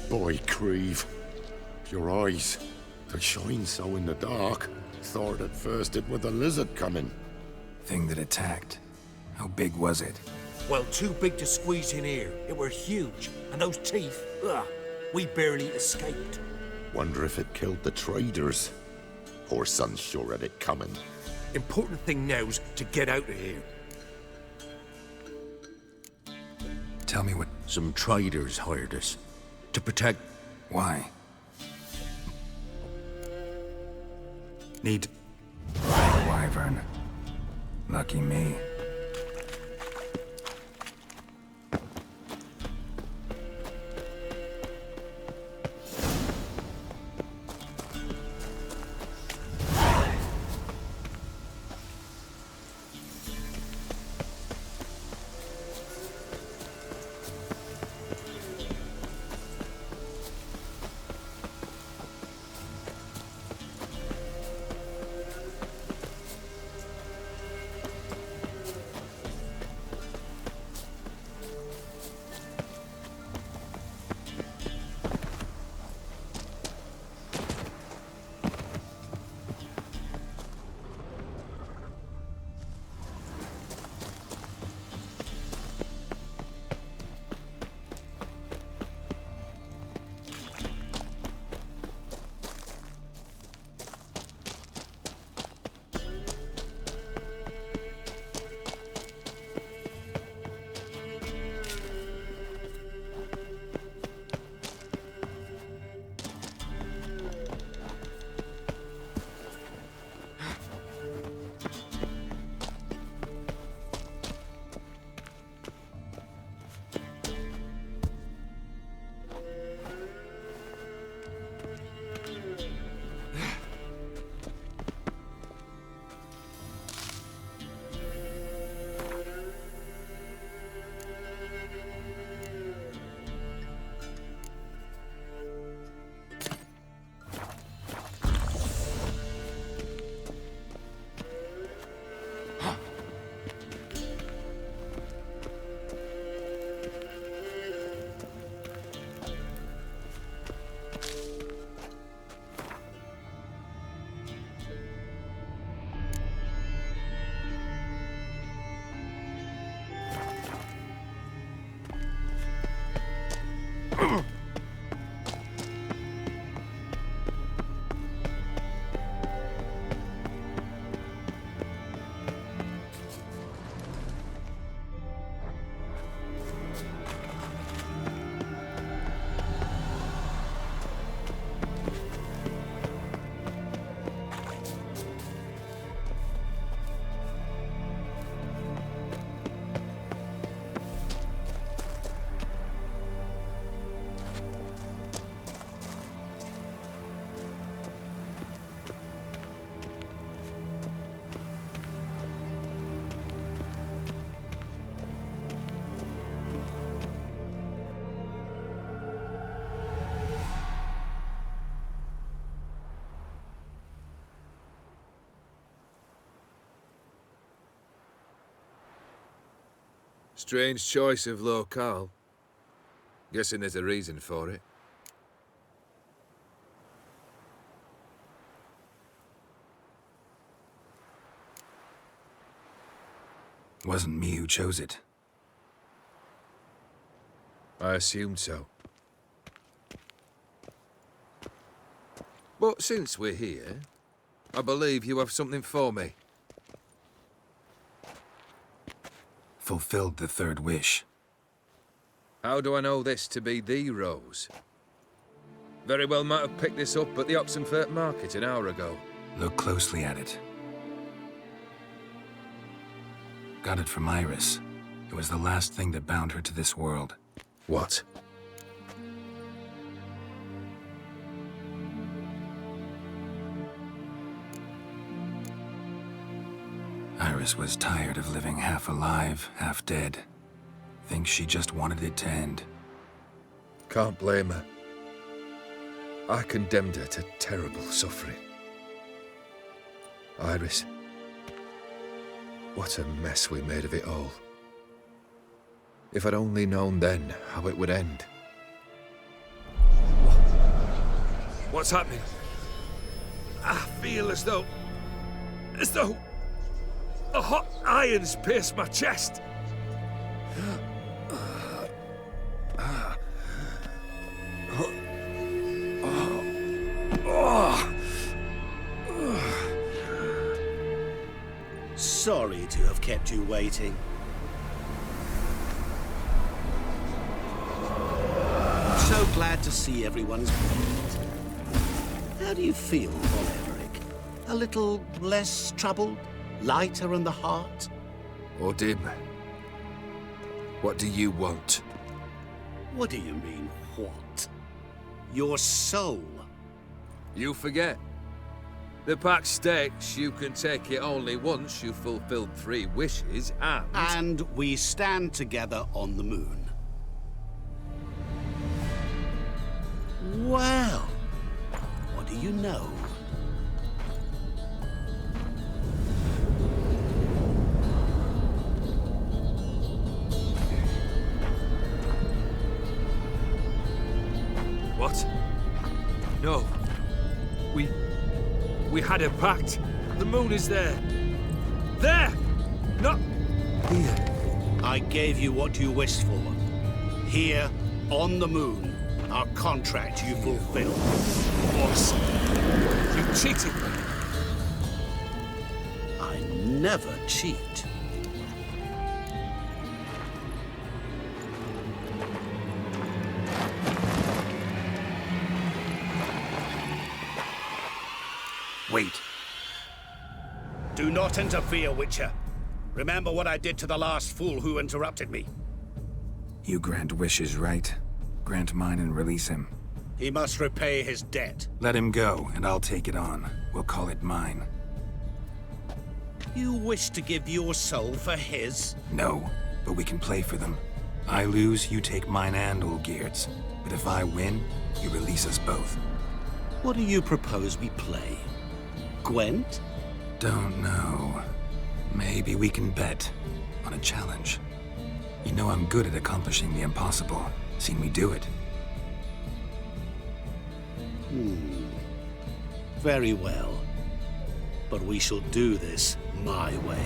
Boy, Creve, your eyes, they shine so in the dark. Thought at first it was a lizard coming. Thing that attacked. How big was it? Well, too big to squeeze in here. It were huge. And those teeth, ugh, we barely escaped. Wonder if it killed the traders. Poor son's sure at it coming. Important thing now's to get out of here. Tell me what... Some traders hired us. To protect... Why? Need... Wyvern. Lucky me. Strange choice of locale. Guessing there's a reason for it. Wasn't me who chose it. I assumed so. But since we're here, I believe you have something for me. Fulfilled the third wish. How do I know this to be the rose? Very well might have picked this up at the Oxenfurt market an hour ago. Look closely at it. Got it from Iris. It was the last thing that bound her to this world. What? Iris was tired of living half alive, half dead. Thinks she just wanted it to end. Can't blame her. I condemned her to terrible suffering. Iris. What a mess we made of it all. If I'd only known then how it would end. What's happening? I feel as though a hot iron's pierced my chest. Sorry to have kept you waiting. So glad to see everyone's pleased. How do you feel, Von Everett? A little less troubled? Lighter in the heart? Odim, what do you want? What do you mean, what? Your soul. You forget. The pact states you can take it only once you've fulfilled 3 wishes, and... And we stand together on the moon. Well, what do you know? What? No. We had a pact. The moon is there. There! Not here. I gave you what you wished for. Here, on the moon, our contract you fulfilled. Boss, you cheated me. I never cheat. Wait. Do not interfere, Witcher. Remember what I did to the last fool who interrupted me. You grant wishes, right? Grant mine and release him. He must repay his debt. Let him go, and I'll take it on. We'll call it mine. You wish to give your soul for his? No, but we can play for them. I lose, you take mine and Olgierd's. But if I win, you release us both. What do you propose we play? Gwent? Don't know. Maybe we can bet on a challenge. You know I'm good at accomplishing the impossible. Seen me do it. Very well. But we shall do this my way.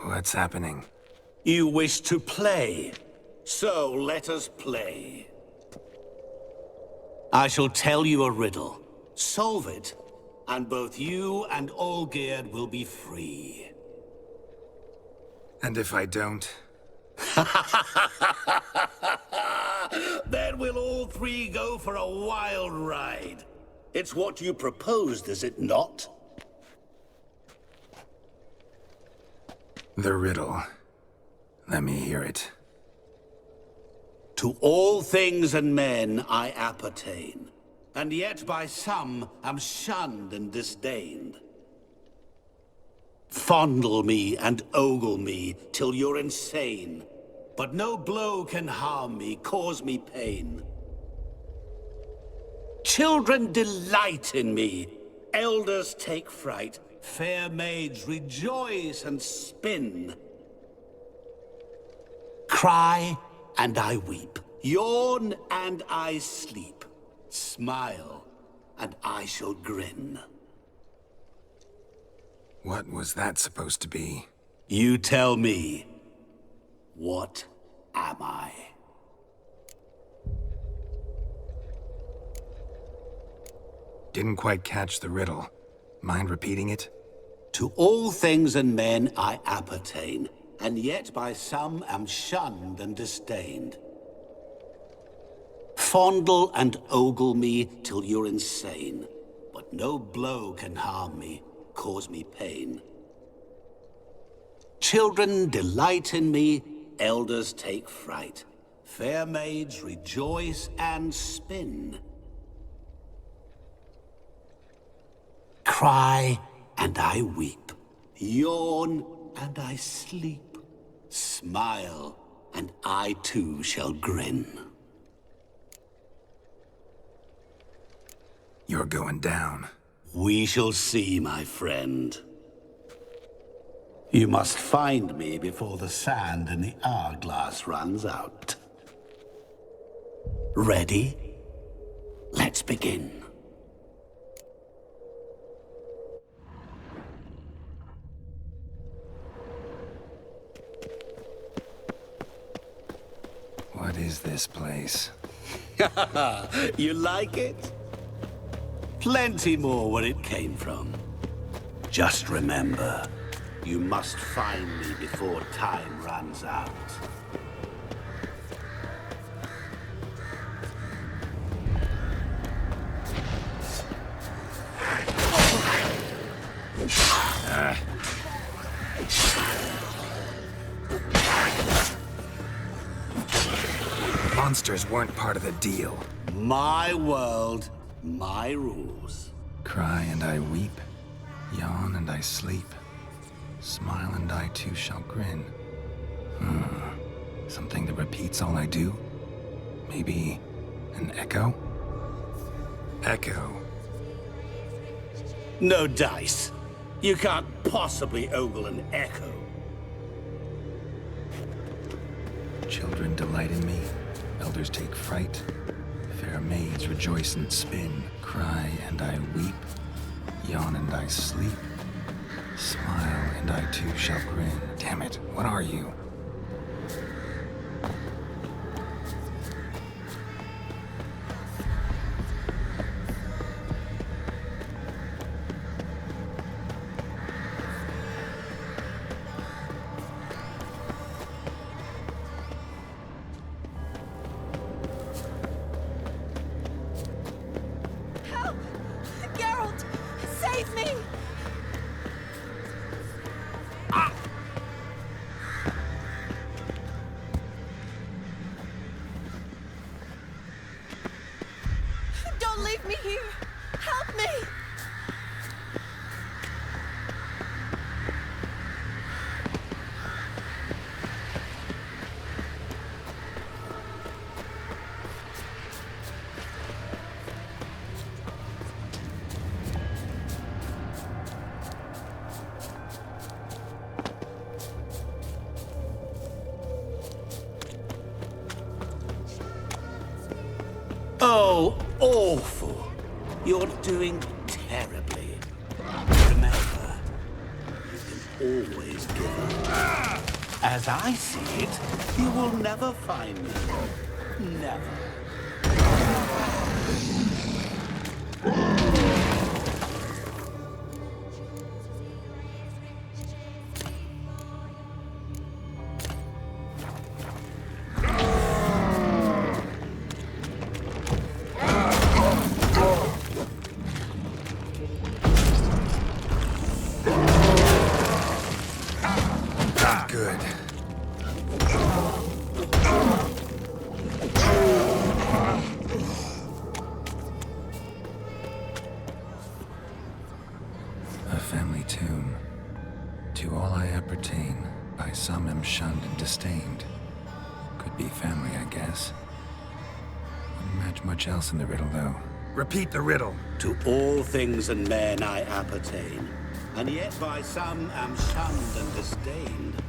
What's happening? You wish to play, so let us play. I shall tell you a riddle. Solve it, and both you and Olgierd will be free. And if I don't? Then we'll all 3 go for a wild ride. It's what you proposed, is it not? The riddle. Let me hear it. To all things and men I appertain, and yet by some am shunned and disdained. Fondle me and ogle me till you're insane, but no blow can harm me, cause me pain. Children delight in me, elders take fright, fair maids rejoice and spin. Cry and I weep, yawn and I sleep, smile and I shall grin. What was that supposed to be? You tell me, what am I? Didn't quite catch the riddle. Mind repeating it? To all things and men I appertain, and yet by some am shunned and disdained. Fondle and ogle me till you're insane, but no blow can harm me, cause me pain. Children delight in me, elders take fright, fair maids rejoice and spin. Cry and I weep, yawn and I sleep, smile and I too shall grin. You're going down. We shall see, my friend. You must find me before the sand in the hourglass runs out. Ready? Let's begin. What is this place? You like it? Plenty more where it came from. Just remember, you must find me before time runs out. Monsters weren't part of the deal. My world, my rules. Cry and I weep, yawn and I sleep, smile and I too shall grin. Something that repeats all I do? Maybe an echo? Echo. No dice. You can't possibly ogle an echo. Children delight in me, elders take fright, fair maids rejoice and spin, cry and I weep, yawn and I sleep, smile and I too shall grin. Damn it, what are you? Oh, awful. You're doing terribly. Remember, you can always give up. As I see it, you will never find me. Never. Good. A family tomb. To all I appertain, by some am shunned and disdained. Could be family, I guess. Wouldn't match much else in the riddle, though. Repeat the riddle. To all things and men I appertain, and yet by some am shunned and disdained.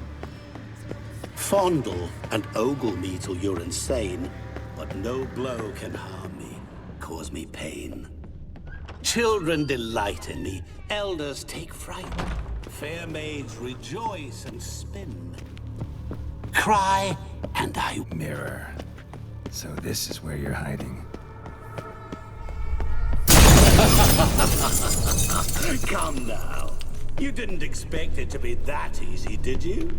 Fondle and ogle me till you're insane, but no blow can harm me, cause me pain. Children delight in me, elders take fright, fair maids rejoice and spin. Cry, and I... Mirror. So this is where you're hiding. Come now. You didn't expect it to be that easy, did you?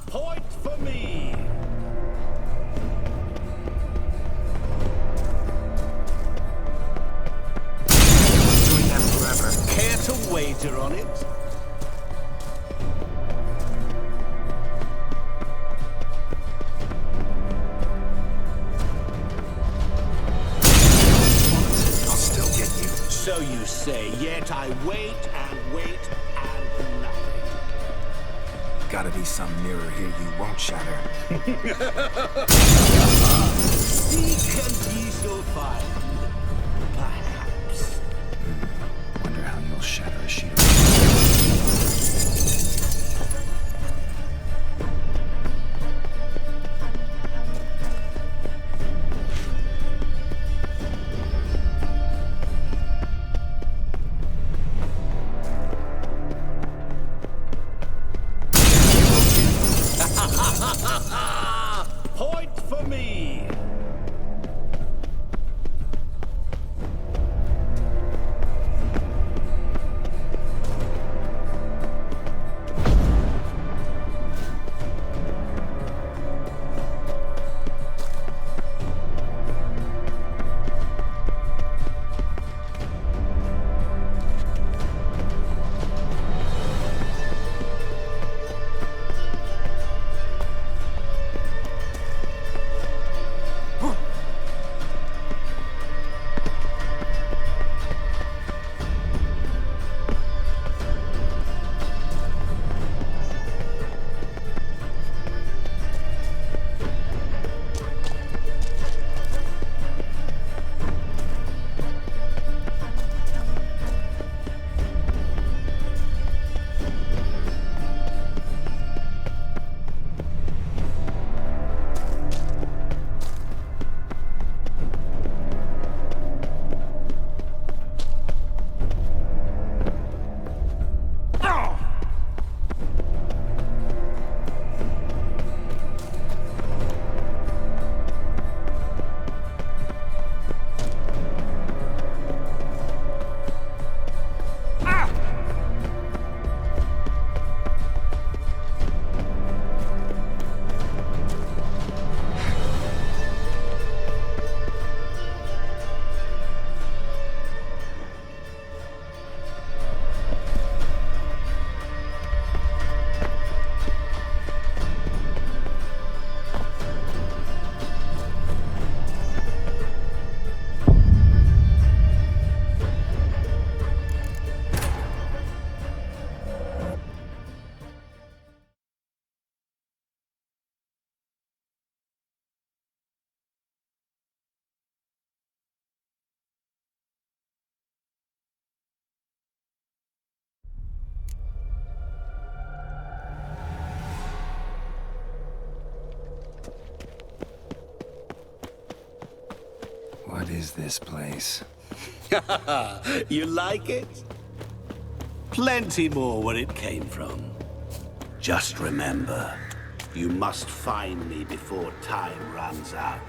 Point for me! Doing that forever. Care to wager on it? I'll still get you. So you say, yet I wait and wait and nothing. Gotta be some mirror here you won't shatter. Seek and ye shall find. Perhaps. Wonder how you'll shatter a sheet of... Point for me! What is this place? You like it? Plenty more where it came from. Just remember, you must find me before time runs out.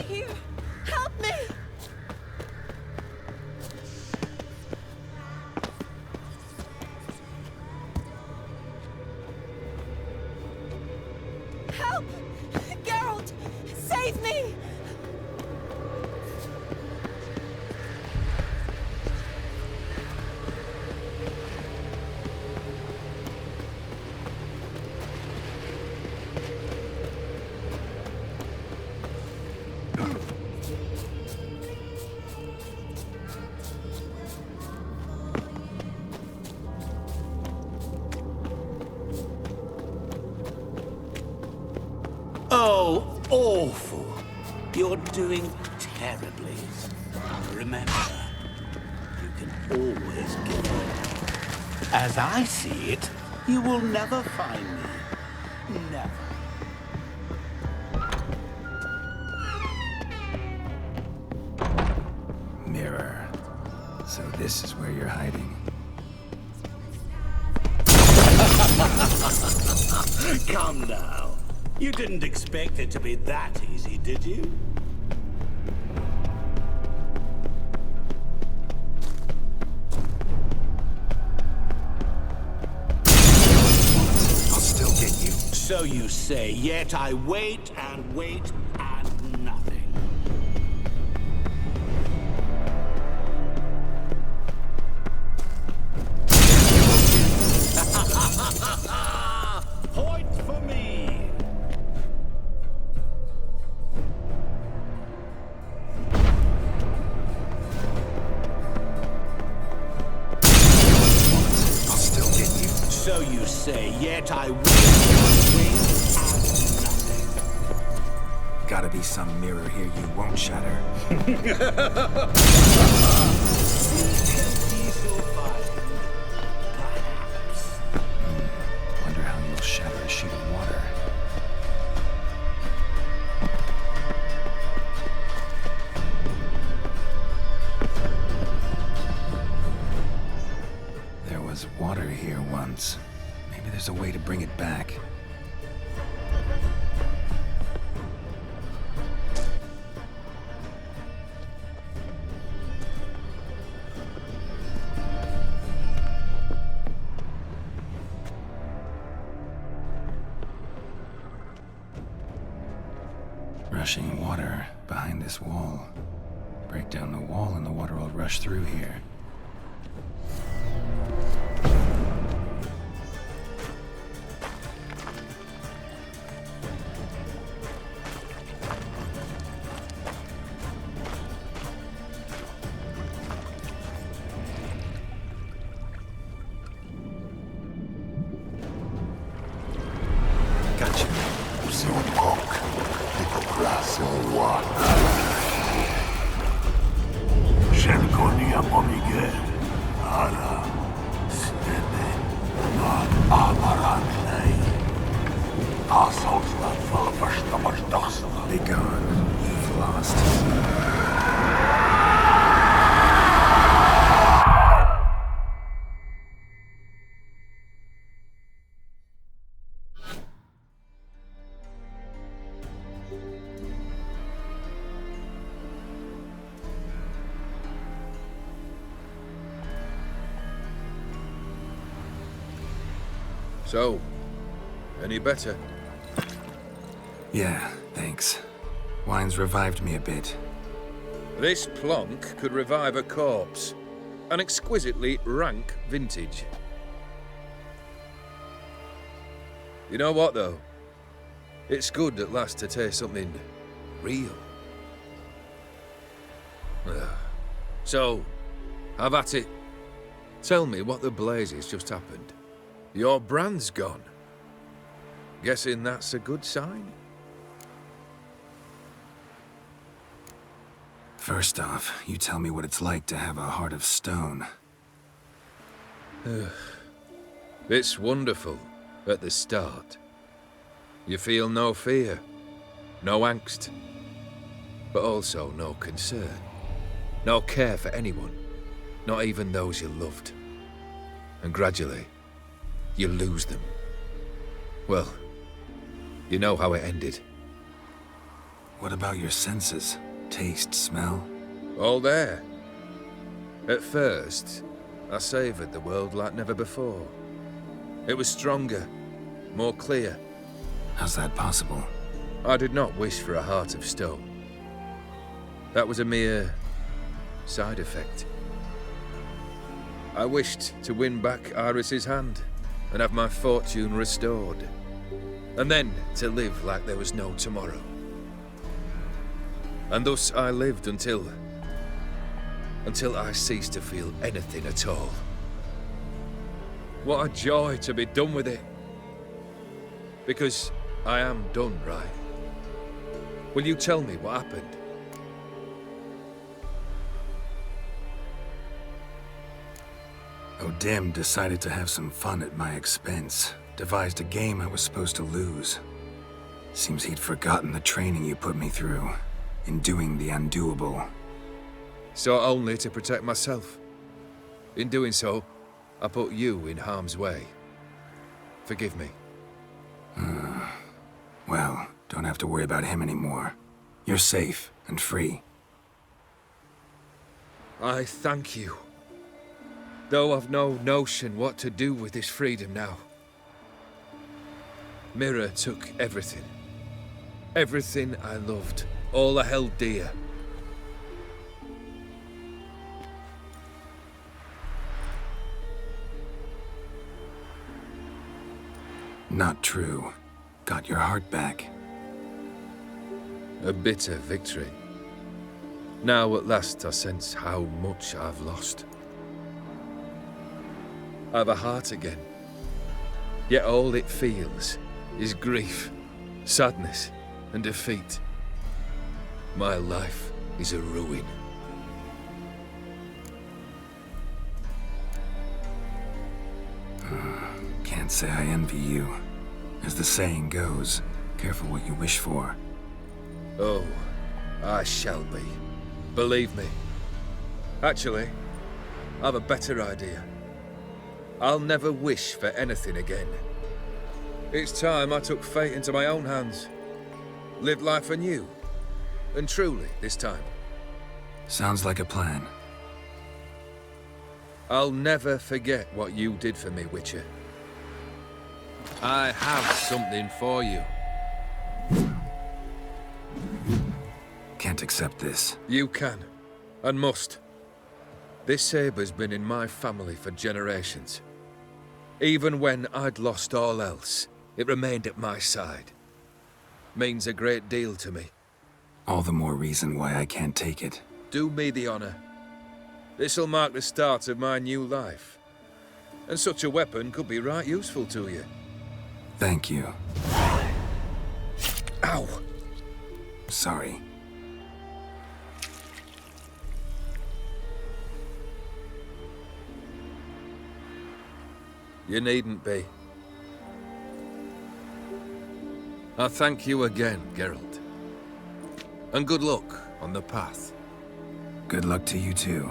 here! Help me! Help! Geralt! Save me! Oh, awful. You're doing terribly. Remember, you can always give up. As I see it, you will never find me. Never. Mirror. So this is where you're hiding. Come now. You didn't expect it to be that easy, did you? I'll still get you. So you say, yet I wait and wait and nothing. Point for me! I'll still get you. So you say, yet I wait and nothing. Gotta be some mirror here you won't shatter. Wonder how you'll shatter a sheet of water. There was water here once. Maybe there's a way to bring it back. Rushing water behind this wall. Break down the wall and the water will rush through here. Gotcha. Shenkonia Momige, Ara, Stene, Not Amaranei. Assholes not full of verstamers doxen. Be gone. You've lost. So, any better? Yeah, thanks. Wine's revived me a bit. This plonk could revive a corpse. An exquisitely rank vintage. You know what, though? It's good at last to taste something real. So, have at it. Tell me what the blazes just happened. Your brand's gone. Guessing that's a good sign? First off, you tell me what it's like to have a heart of stone. It's wonderful at the start. You feel no fear, no angst, but also no concern, no care for anyone, not even those you loved. And gradually, you lose them. Well, you know how it ended. What about your senses? Taste, smell? All there. At first, I savoured the world like never before. It was stronger, more clear. How's that possible? I did not wish for a heart of stone. That was a mere side effect. I wished to win back Iris's hand and have my fortune restored. And then to live like there was no tomorrow. And thus I lived until I ceased to feel anything at all. What a joy to be done with it. Because I am done, right? Will you tell me what happened? O'Dim decided to have some fun at my expense. Devised a game I was supposed to lose. Seems he'd forgotten the training you put me through in doing the undoable. So only to protect myself. In doing so, I put you in harm's way. Forgive me. Well, don't have to worry about him anymore. You're safe and free. I thank you. Though I've no notion what to do with this freedom now. Mira took everything. Everything I loved. All I held dear. Not true. Got your heart back. A bitter victory. Now at last I sense how much I've lost. I've a heart again. Yet all it feels is grief, sadness, and defeat. My life is a ruin. Can't say I envy you. As the saying goes, careful what you wish for. Oh, I shall be. Believe me. Actually, I've a better idea. I'll never wish for anything again. It's time I took fate into my own hands. Lived life anew. And truly, this time. Sounds like a plan. I'll never forget what you did for me, Witcher. I have something for you. Can't accept this. You can, and must. This sabre's been in my family for generations. Even when I'd lost all else, it remained at my side. Means a great deal to me. All the more reason why I can't take it. Do me the honor. This'll mark the start of my new life. And such a weapon could be right useful to you. Thank you. Ow! Sorry. You needn't be. I thank you again, Geralt. And good luck on the path. Good luck to you too.